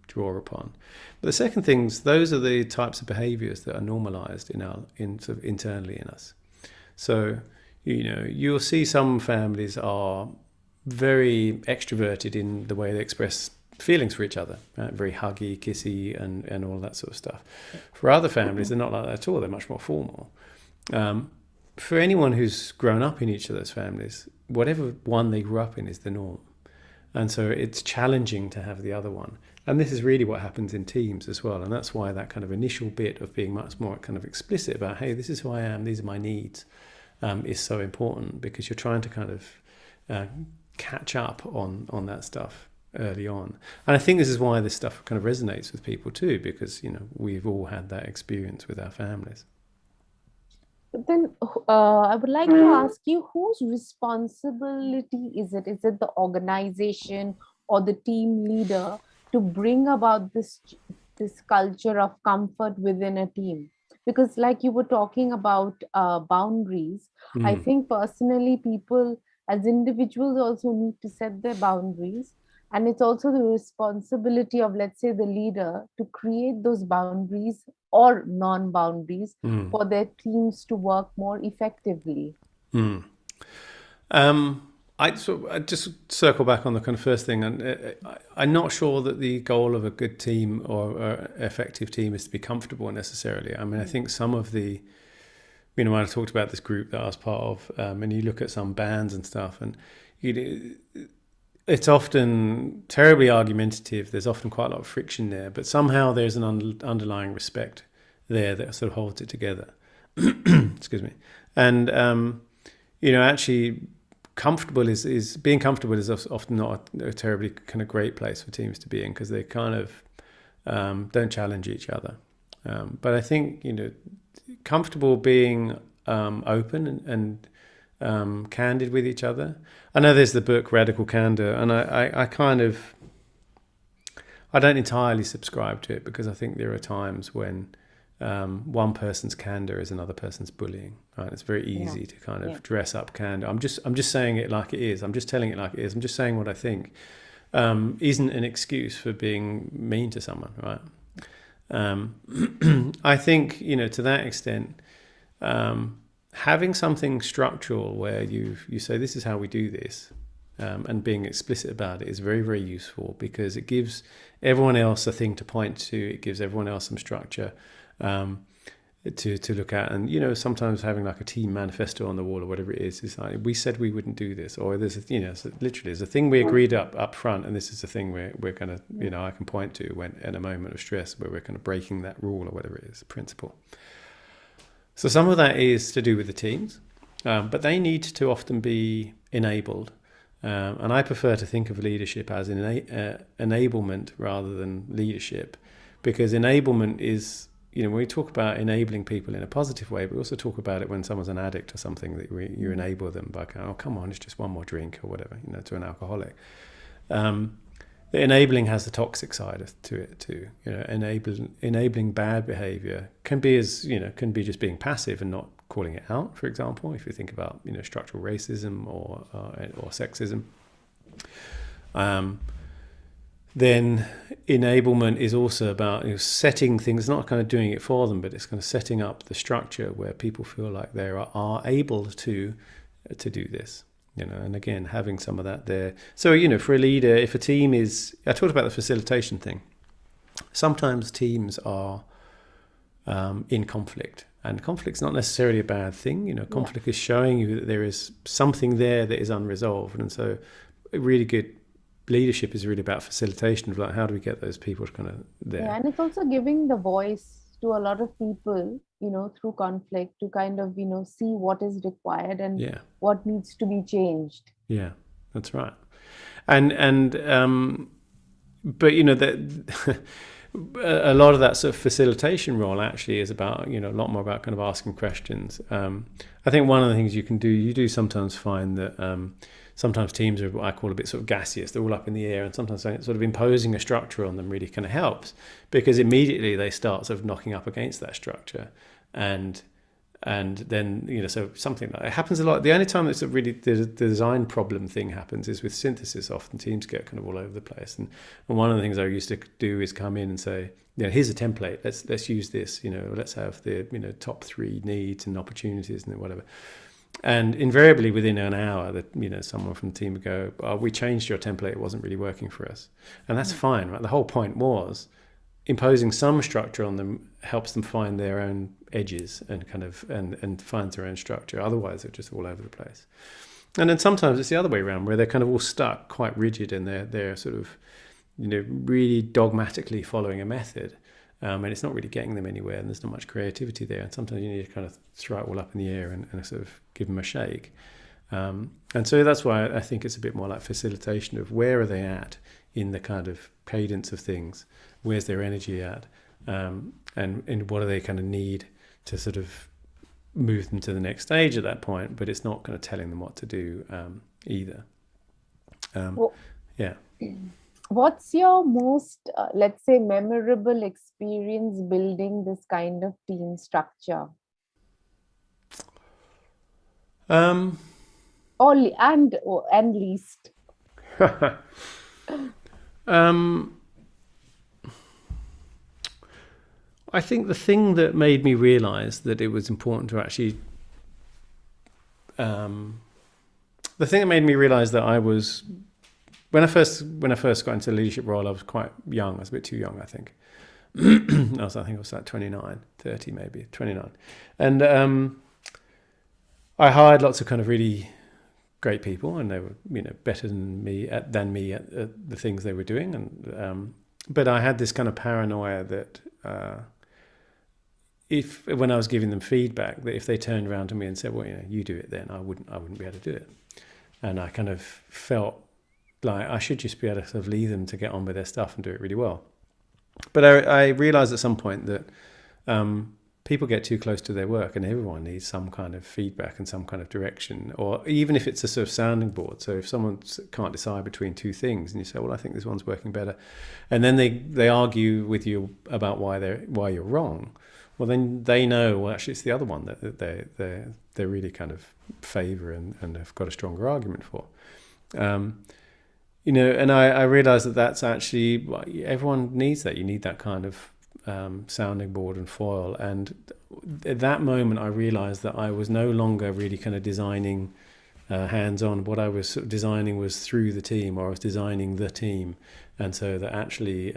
draw upon. But the second things, those are the types of behaviors that are normalized sort of internally in us. So, you'll see some families are very extroverted in the way they express feelings for each other, right? Very huggy, kissy, and all that sort of stuff. For other families, they're not like that at all. They're much more formal. For anyone who's grown up in each of those families, whatever one they grew up in is the norm. And so it's challenging to have the other one. And this is really what happens in teams as well. And that's why that kind of initial bit of being much more kind of explicit about, hey, this is who I am, these are my needs, is so important, because you're trying to kind of catch up on that stuff early on. And I think this is why this stuff kind of resonates with people too, because we've all had that experience with our families. But then I would like to ask you, whose responsibility is it? Is it the organization or the team leader to bring about this culture of comfort within a team? Because like you were talking about boundaries, I think personally people as individuals also need to set their boundaries. And it's also the responsibility of, let's say, the leader to create those boundaries or non-boundaries for their teams to work more effectively. I just circle back on the kind of first thing, and I'm not sure that the goal of a good team or effective team is to be comfortable necessarily. I mean, I think some of the, when I talked about this group that I was part of, and you look at some bands and stuff, and it's often terribly argumentative. There's often quite a lot of friction there, but somehow there's an underlying respect there that sort of holds it together. Excuse me. And actually, being comfortable is often not a terribly kind of great place for teams to be in, because they kind of don't challenge each other. But I think comfortable being open and candid with each other. I know there's the book Radical Candor, and I don't entirely subscribe to it, because I think there are times when one person's candor is another person's bullying. Right? It's very easy to kind of dress up candor. I'm just saying it like it is. I'm just telling it like it is. I'm just saying what I think. Isn't an excuse for being mean to someone, right? I think to that extent, having something structural where you say this is how we do this, and being explicit about it is very, very useful, because it gives everyone else a thing to point to. It gives everyone else some structure to look at. And sometimes having like a team manifesto on the wall or whatever it is like, we said we wouldn't do this, or there's literally there's a thing we agreed up front, and this is the thing we're gonna I can point to when in a moment of stress where we're kind of breaking that rule or whatever it is, principle. So some of that is to do with the teams, but they need to often be enabled. And I prefer to think of leadership as enablement rather than leadership, because enablement is, when we talk about enabling people in a positive way, we also talk about it when someone's an addict or something, that you enable them by going, oh, come on, it's just one more drink or whatever, to an alcoholic. The enabling has the toxic side to it too. Enabling bad behavior can be just being passive and not calling it out. For example, if you think about structural racism or sexism, then enablement is also about setting things, not kind of doing it for them, but it's kind of setting up the structure where people feel like they are able to do this. And again, having some of that there. So, for a leader, if a team is, I talked about the facilitation thing. Sometimes teams are in conflict, and conflict's not necessarily a bad thing. Conflict is showing you that there is something there that is unresolved. And so a really good leadership is really about facilitation of like, how do we get those people kind of there? Yeah, and it's also giving the voice to a lot of people, through conflict, to kind of, see what is required and what needs to be changed. Yeah, that's right. And but that a lot of that sort of facilitation role actually is about, a lot more about kind of asking questions. I think one of the things you do sometimes find that sometimes teams are what I call a bit sort of gaseous. They're all up in the air, and sometimes sort of imposing a structure on them really kind of helps, because immediately they start sort of knocking up against that structure, and then so something like it happens a lot. The only time that's really the design problem thing happens is with synthesis. Often teams get kind of all over the place, and one of the things I used to do is come in and say, here's a template. Let's use this. Let's have the top 3 needs and opportunities and whatever. And invariably within an hour that someone from the team would go, oh, we changed your template, it wasn't really working for us. And that's fine, right? The whole point was imposing some structure on them helps them find their own edges and kind of and find their own structure. Otherwise they're just all over the place. And then sometimes it's the other way around, where they're kind of all stuck, quite rigid, and they're sort of really dogmatically following a method. And it's not really getting them anywhere, and there's not much creativity there. And sometimes you need to kind of throw it all up in the air and sort of give them a shake. And so that's why I think it's a bit more like facilitation of where are they at in the kind of cadence of things, where's their energy at, and what do they kind of need to sort of move them to the next stage at that point. But it's not kind of telling them what to do either. Yeah. What's your most, let's say, memorable experience building this kind of team structure? And least. I think the thing that made me realize that it was important to actually, the thing that made me realize that I was, when I first got into the leadership role, I was quite young. I was a bit too young, I think. I was like 29, 30 maybe, 29. And I hired lots of kind of really great people, and they were better than me at the things they were doing. And but I had this kind of paranoia that when I was giving them feedback, that if they turned around to me and said, well, you do it, then I wouldn't be able to do it. And I kind of felt like I should just be able to sort of leave them to get on with their stuff and do it really well. But I realized at some point that people get too close to their work, and everyone needs some kind of feedback and some kind of direction, or even if it's a sort of sounding board. So if someone can't decide between 2 things, and you say, well, I think this one's working better, and then they argue with you about why you're wrong, well, then they know, well, actually it's the other one that they really kind of favor and have got a stronger argument for. And I realized that that's actually, everyone needs that. You need that kind of sounding board and foil. And at that moment, I realized that I was no longer really kind of designing hands-on. What I was sort of designing was through the team, or I was designing the team. And so that actually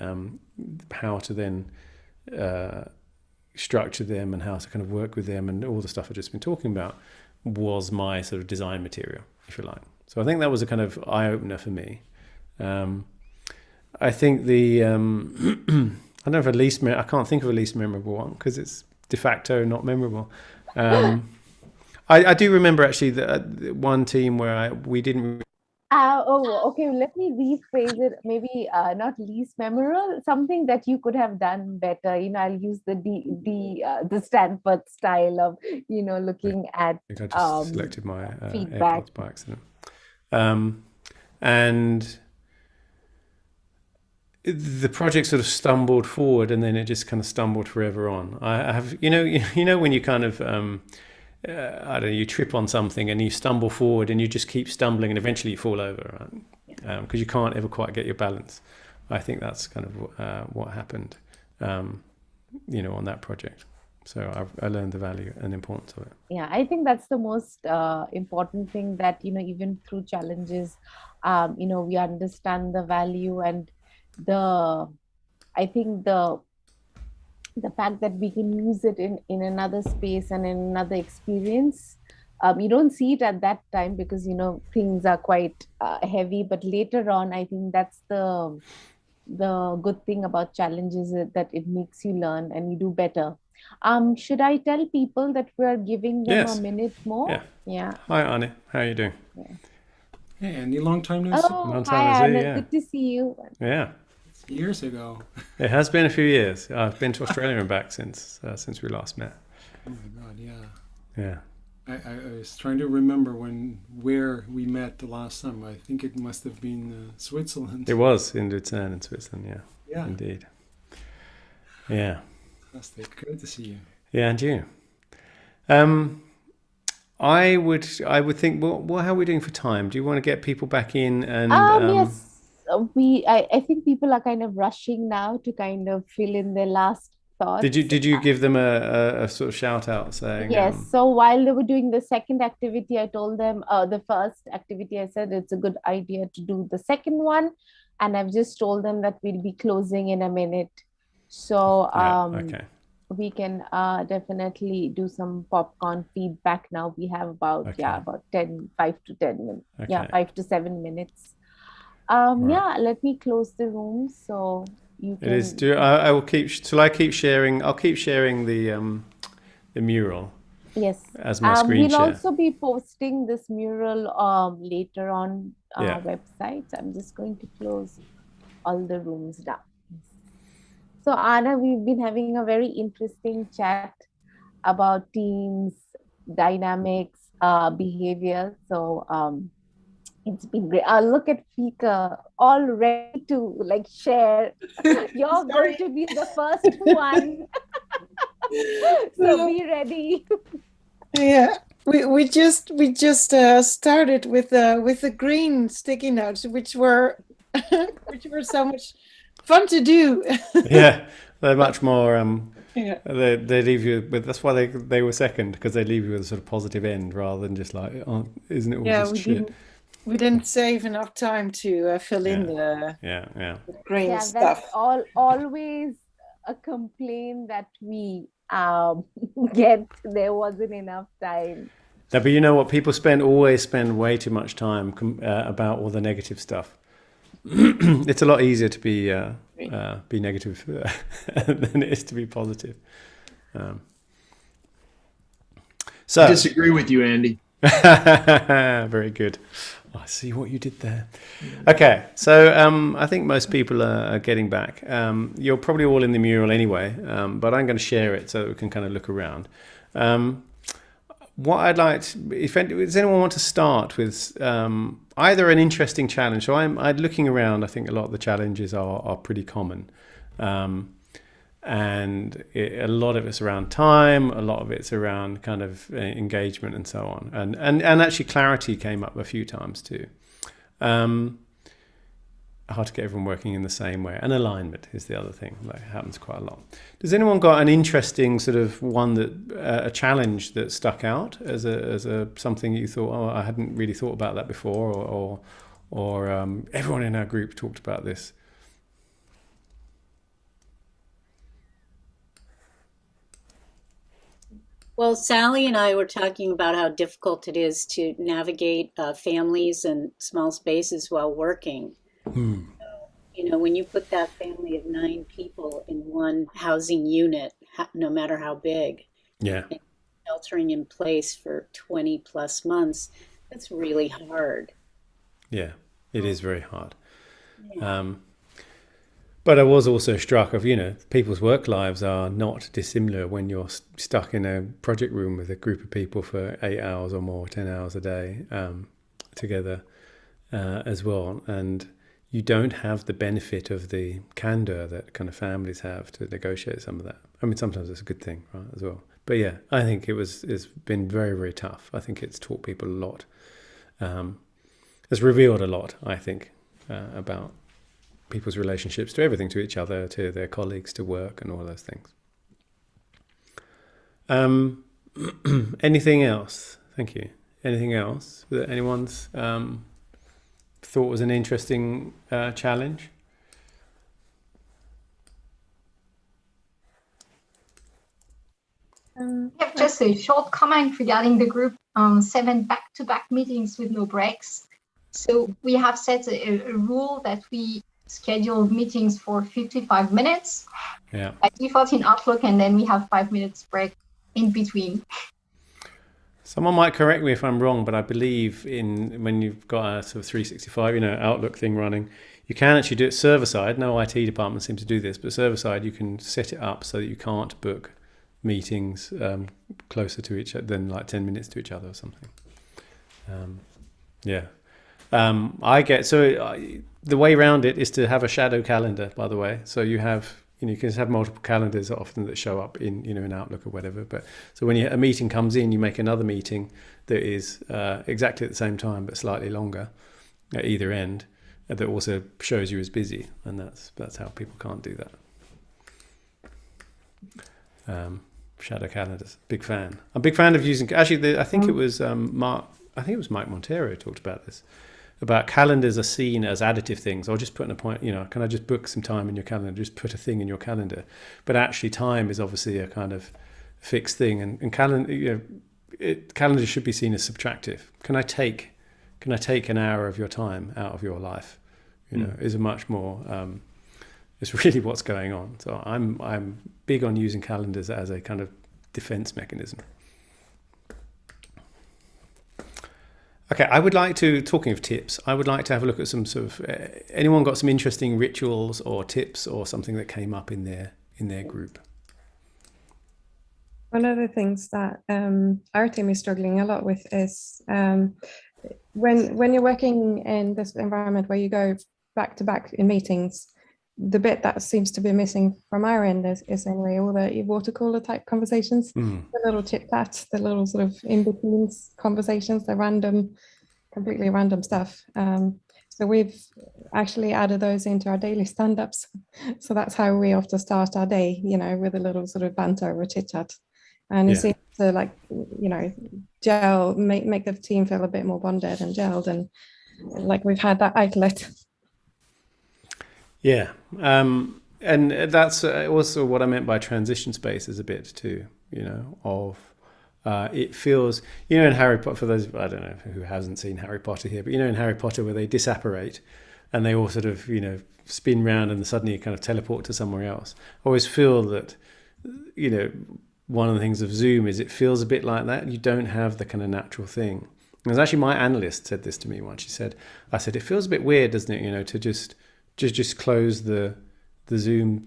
how to then structure them and how to kind of work with them and all the stuff I've just been talking about was my sort of design material, if you like. So I think that was a kind of eye-opener for me. I think the I don't know if I can't think of a least memorable one, because it's de facto not memorable. I do remember actually that one team where we didn't Okay. Let me rephrase it. Maybe not least memorable. Something that you could have done better. I'll use the Stanford style of looking at I think I just selected my feedback. AirPods by accident. And the project sort of stumbled forward, and then it just kind of stumbled forever on. I have, when you kind of, I don't know, you trip on something and you stumble forward and you just keep stumbling and eventually you fall over, right? Because you can't ever quite get your balance. I think that's kind of what happened, on that project. So I learned the value and importance of it. Yeah, I think that's the most important thing, that even through challenges, we understand the value, and I think the fact that we can use it in another space and in another experience. You don't see it at that time because things are quite heavy, but later on, I think that's the good thing about challenges, is that it makes you learn and you do better. Should I tell people that we're giving them Yes. a minute more? Yeah. Hi, Annie. How are you doing? Hey, Andy, long time no see. Long time hi, no see, Anna. yeah. Good to see you. Yeah. Years ago. It has been a few years. I've been to Australia and back since we last met. Oh my God, yeah. Yeah. I was trying to remember where we met the last time. I think it must have been Switzerland. It was in Lucerne in Switzerland, yeah. Yeah. Indeed. Yeah. Fantastic. Great to see you. Yeah, and you. I would think, well, how are we doing for time? Do you want to get people back in? And Yes. I think people are kind of rushing now to kind of fill in their last thoughts. Did you give them a sort of shout out saying? Yes. So while they were doing the second activity, I told them the first activity, I said it's a good idea to do the second one, and I've just told them that we'll be closing in a minute. So okay. we can definitely do some popcorn feedback now. We have about 5 to 10 minutes. Okay. Yeah, 5 to 7 minutes. Right. Yeah, let me close the room so you can. It is. I will keep. Shall I keep sharing? I'll keep sharing the mural. Yes. As my screen we'll share. also be posting this mural later on our website. I'm just going to close all the rooms down. So Anna, we've been having a very interesting chat about teams, dynamics, behavior. So it's been great. Look at Fika, all ready to share. You're going to be the first one. So be ready. Yeah, we just started with the green sticky notes, which were so much fun to do. Yeah, they're much more. They leave you with. That's why they were second, because they leave you with a sort of positive end rather than just like, oh, isn't it all just shit? We didn't save enough time to fill in the green stuff. That's always a complaint that we get. There wasn't enough time. No, but you know what? People always spend way too much time about all the negative stuff. It's a lot easier to be negative than it is to be positive. So I disagree with you, Andy. Very good. I see what you did there. Okay, so I think most people are getting back. You're probably all in the mural anyway, but I'm going to share it so that we can kind of look around. What I'd like to, does anyone want to start with either an interesting challenge? So I'm looking around. I think a lot of the challenges are pretty common. And a lot of it's around time, a lot of it's around kind of engagement and so on. And actually clarity came up a few times too. Hard to get everyone working in the same way. And alignment is the other thing that happens quite a lot. Does anyone got an interesting sort of one that a challenge that stuck out as a something you thought, oh, I hadn't really thought about that before, or everyone in our group talked about this? Well, Sally and I were talking about how difficult it is to navigate families and small spaces while working. You know, when you put that family of 9 people in one housing unit, no matter how big, and sheltering in place for 20 plus months, that's really hard. Yeah, it is very hard. Yeah. But I was also struck of, people's work lives are not dissimilar when you're stuck in a project room with a group of people for 8 hours or more, 10 hours a day together as well. And you don't have the benefit of the candor that kind of families have to negotiate some of that. I mean, sometimes it's a good thing, right, as well. But yeah, I think it's been very, very tough. I think it's taught people a lot. It's revealed a lot, I think, about people's relationships to everything, to each other, to their colleagues, to work, and all those things. Anything else? Thank you. Anything else that anyone's thought was an interesting challenge? have just a short comment regarding the group 7 back-to-back meetings with no breaks. So we have set a rule that we schedule meetings for 55 minutes by default in Outlook, and then we have 5 minutes break in between. Someone might correct me if I'm wrong, but I believe when you've got a sort of 365, Outlook thing running, you can actually do it server side. No IT department seems to do this, but server side, you can set it up so that you can't book meetings closer to each other than like 10 minutes to each other or something. The way around it is to have a shadow calendar, by the way. So you have, you can have multiple calendars often that show up in Outlook or whatever. But so when a meeting comes in, you make another meeting that is exactly at the same time but slightly longer at either end, that also shows you as busy, and that's how people can't do that. Shadow calendars, big fan. I'm a big fan of using. Actually, I think it was Mike Montero who talked about this. About calendars are seen as additive things. I'll just put in a point, can I just book some time in your calendar? Just put a thing in your calendar. But actually time is obviously a kind of fixed thing. And calendar should be seen as subtractive. Can I take an hour of your time out of your life? Is a much more, it's really what's going on. So I'm big on using calendars as a kind of defense mechanism. Okay, talking of tips, I would like to have a look at some sort of, anyone got some interesting rituals or tips or something that came up in their group? One of the things that our team is struggling a lot with is when you're working in this environment where you go back to back in meetings, the bit that seems to be missing from our end is anyway all the water cooler type conversations, the little chit chats, the little sort of in between conversations, the completely random stuff. So we've actually added those into our daily stand-ups. So that's how we often start our day, with a little sort of banter or chit chat, and it seems to gel, make the team feel a bit more bonded and gelled, and like we've had that outlet. Yeah, and that's also what I meant by transition spaces a bit too, it feels, in Harry Potter, for those, I don't know who hasn't seen Harry Potter here, but in Harry Potter where they disapparate and they all sort of, spin round and suddenly you kind of teleport to somewhere else. I always feel that, one of the things of Zoom is it feels a bit like that. You don't have the kind of natural thing. It was actually my analyst said this to me once. I said, it feels a bit weird, doesn't it, to just close the Zoom,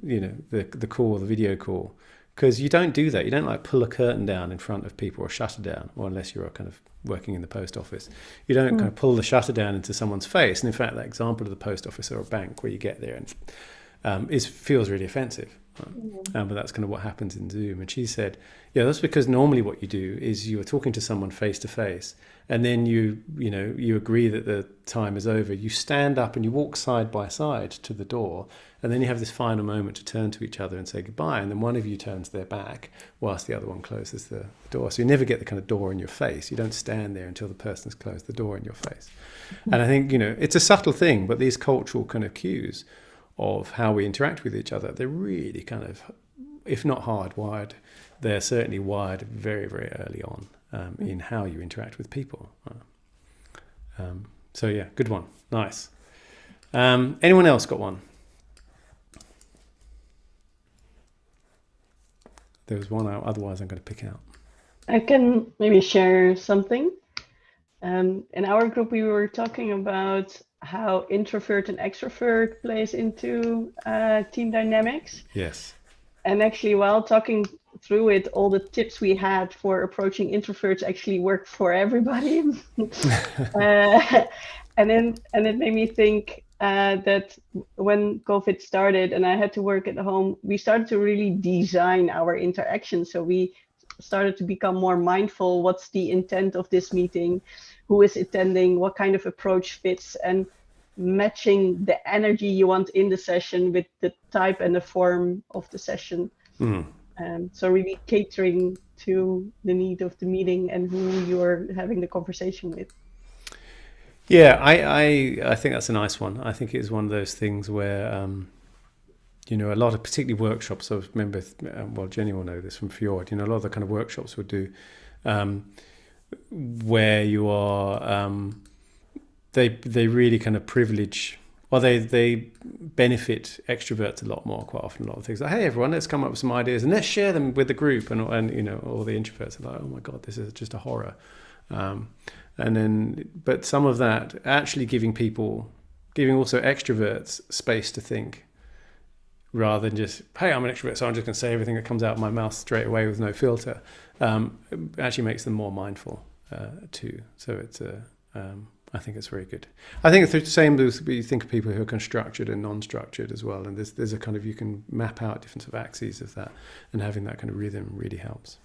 the call, the video call, because you don't do that. You don't pull a curtain down in front of people or shutter down, or unless you're kind of working in the post office, you don't kind of pull the shutter down into someone's face. And in fact, that example of the post office or a bank where you get there and feels really offensive. Right? But that's kind of what happens in Zoom. And she said, that's because normally what you do is you are talking to someone face to face, and then you agree that the time is over. You stand up and you walk side by side to the door, and then you have this final moment to turn to each other and say goodbye. And then one of you turns their back whilst the other one closes the door. So you never get the kind of door in your face. You don't stand there until the person's closed the door in your face. And I think, it's a subtle thing, but these cultural kind of cues of how we interact with each other, they're really kind of, if not hardwired, they're certainly wired very, very early on in how you interact with people. So yeah, good one. Nice. Anyone else got one? There was one, otherwise I'm going to pick out. I can maybe share something. In our group, we were talking about how introvert and extrovert plays into team dynamics. Yes. And actually, while talking through it, all the tips we had for approaching introverts actually work for everybody. And it made me think that when COVID started and I had to work at home, we started to really design our interactions. So we started to become more mindful. What's the intent of this meeting? Who is attending? What kind of approach fits? And matching the energy you want in the session with the type and the form of the session. So really catering to the need of the meeting and who you're having the conversation with. Yeah, I think that's a nice one. I think it's one of those things where, you know, a lot of particularly workshops, I remember, well, Jenny will know this from Fjord, you know, a lot of the kind of workshops would do where you are, they really kind of privilege, or they benefit extroverts a lot more quite often. A lot of things like, hey everyone, let's come up with some ideas and let's share them with the group, and you know, all the introverts are like, oh my god, this is just a horror. And then, but some of that actually giving also extroverts space to think, rather than just, hey, I'm an extrovert, so I'm just going to say everything that comes out of my mouth straight away with no filter. Actually makes them more mindful too. So it's I think it's very good. I think it's the same as we think of people who are kind of structured and non-structured as well. And there's a kind of, you can map out different sort of axes of that, and having that kind of rhythm really helps.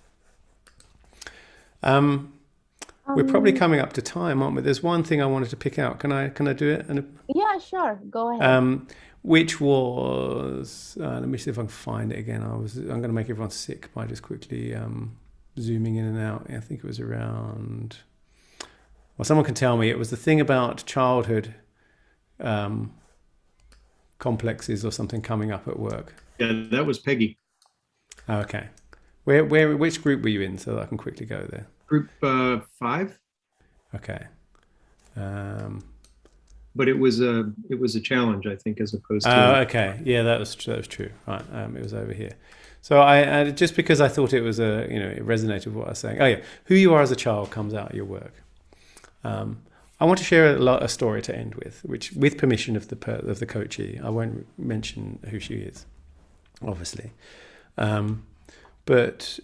We're probably coming up to time, aren't we? There's one thing I wanted to pick out. Can I do it? Yeah, sure. Go ahead. Which was, let me see if I can find it again. I'm going to make everyone sick by just quickly zooming in and out. I think it was around, well, someone can tell me. It was the thing about childhood complexes or something coming up at work. Yeah, that was Peggy. Okay. Which group were you in, so that I can quickly go there? Group 5. Okay. But it was a challenge, I think, as opposed to. Okay. Yeah, that was true. Right. It was over here. So I just because I thought it was it resonated with what I was saying. Oh yeah, who you are as a child comes out of your work. I want to share a story to end with, which, with permission of the coachee, I won't mention who she is, obviously, but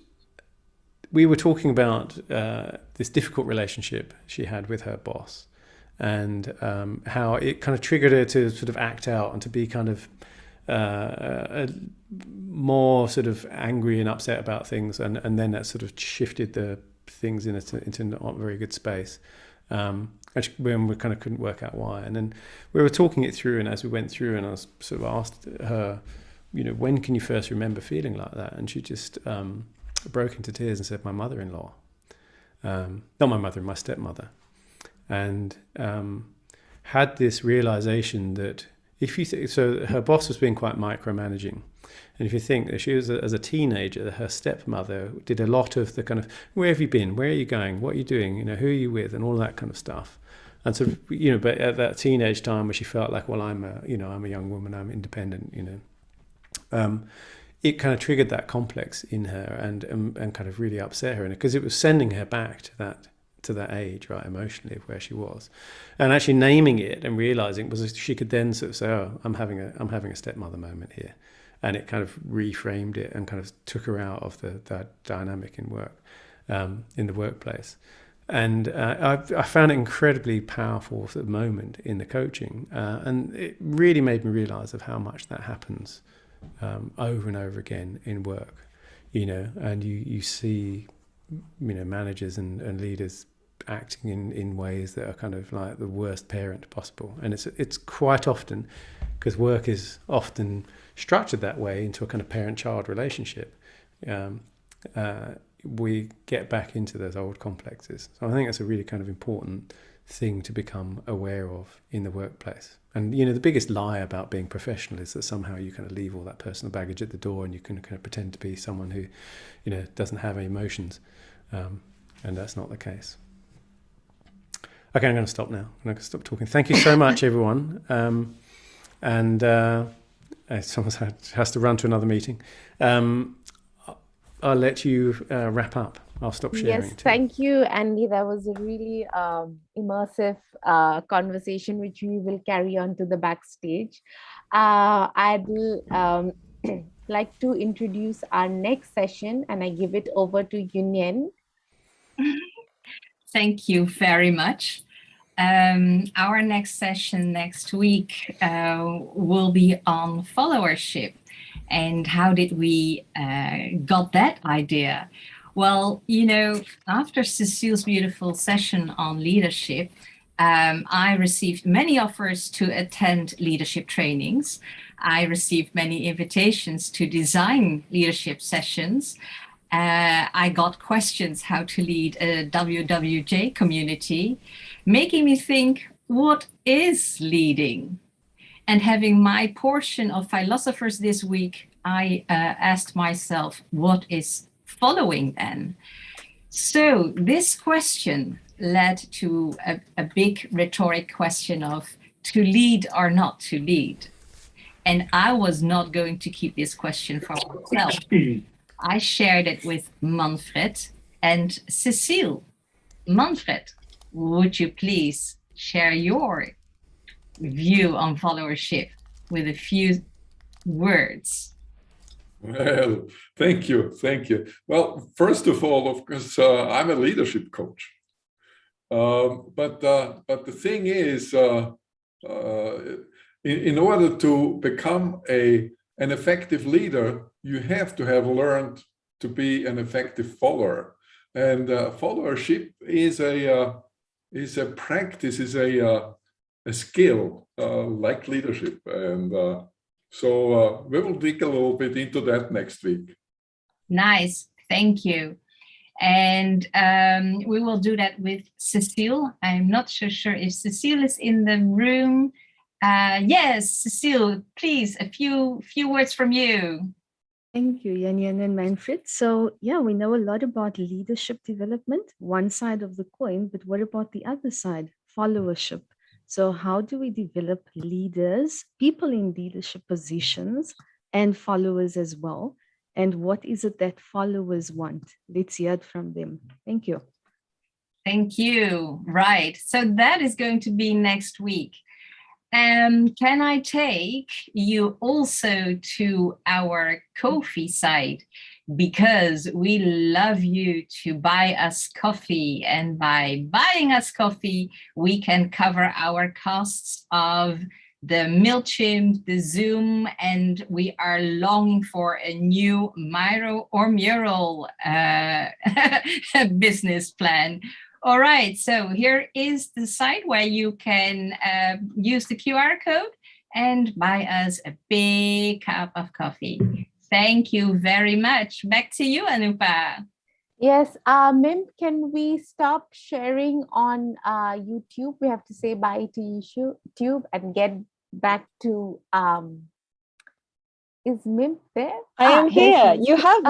we were talking about this difficult relationship she had with her boss, and how it kind of triggered her to sort of act out and to be kind of more sort of angry and upset about things, and then that sort of shifted the things into not a very good space. Actually, when we kind of couldn't work out why, and then we were talking it through, and as we went through, and I was sort of asked her, when can you first remember feeling like that? And she just broke into tears and said, my mother-in-law, not my mother, my stepmother, and had this realization that if you so her boss was being quite micromanaging. And if you think that she was, as a teenager, her stepmother did a lot of the kind of, where have you been? Where are you going? What are you doing? Who are you with? And all that kind of stuff. And so, but at that teenage time where she felt like, well, I'm a young woman, I'm independent, it kind of triggered that complex in her and kind of really upset her. And because it was sending her back to that age, right, emotionally, of where she was. And actually naming it and realizing was she could then sort of say, oh, I'm having a stepmother moment here. And it kind of reframed it and kind of took her out of that dynamic in work, in the workplace. And I found it incredibly powerful sort of moment in the coaching. And it really made me realize of how much that happens over and over again in work, and you see, managers and leaders acting in ways that are kind of like the worst parent possible. And it's quite often, because work is often structured that way into a kind of parent-child relationship, we get back into those old complexes. So I think that's a really kind of important thing to become aware of in the workplace. And the biggest lie about being professional is that somehow you kind of leave all that personal baggage at the door and you can kind of pretend to be someone who doesn't have any emotions, and that's not the case. Okay, I'm going to stop now. I'm going to stop talking. Thank you so much, everyone. And someone has to run to another meeting. I'll let you wrap up. I'll stop sharing. Yes, thank you, Andy. That was a really immersive conversation, which we will carry on to the backstage. I'd like to introduce our next session, and I give it over to Yunyan. Thank you very much. Our next session next week will be on followership. And how did we got that idea? Well, you know, after Cecile's beautiful session on leadership, I received many offers to attend leadership trainings. I received many invitations to design leadership sessions. I got questions how to lead a WWJ community, making me think, what is leading? And having my portion of philosophers this week, I asked myself, what is following then? So this question led to a big rhetoric question of to lead or not to lead. And I was not going to keep this question for myself. I shared it with Manfred and Cecile. Manfred, would you please share your view on followership with a few words? Well, thank you. Well, first of all, of course, I'm a leadership coach. But the thing is, in order to become an effective leader, you have to have learned to be an effective follower. And followership is a practice, is a skill like leadership. And so we will dig a little bit into that next week. Nice, thank you. And we will do that with Cecile. I'm not so sure if Cecile is in the room. Yes, Cecile, please, a few words from you. Thank you, Yanyan and Manfred. So yeah, we know a lot about leadership development, one side of the coin, but what about the other side, followership? So how do we develop leaders, people in leadership positions, and followers as well? And what is it that followers want? Let's hear it from them. Thank you. Thank you. Right. So that is going to be next week. Can I take you also to our Ko-fi site? Because we love you to buy us coffee, and by buying us coffee, we can cover our costs of the MailChimp, the Zoom, and we are longing for a new Miro or Mural business plan. All right, so here is the site where you can use the QR code and buy us a big cup of coffee. Thank you very much. Back to you, Anupa. Yes, Mim, can we stop sharing on YouTube? We have to say bye to YouTube and get back to, is Mim there? I am here. You have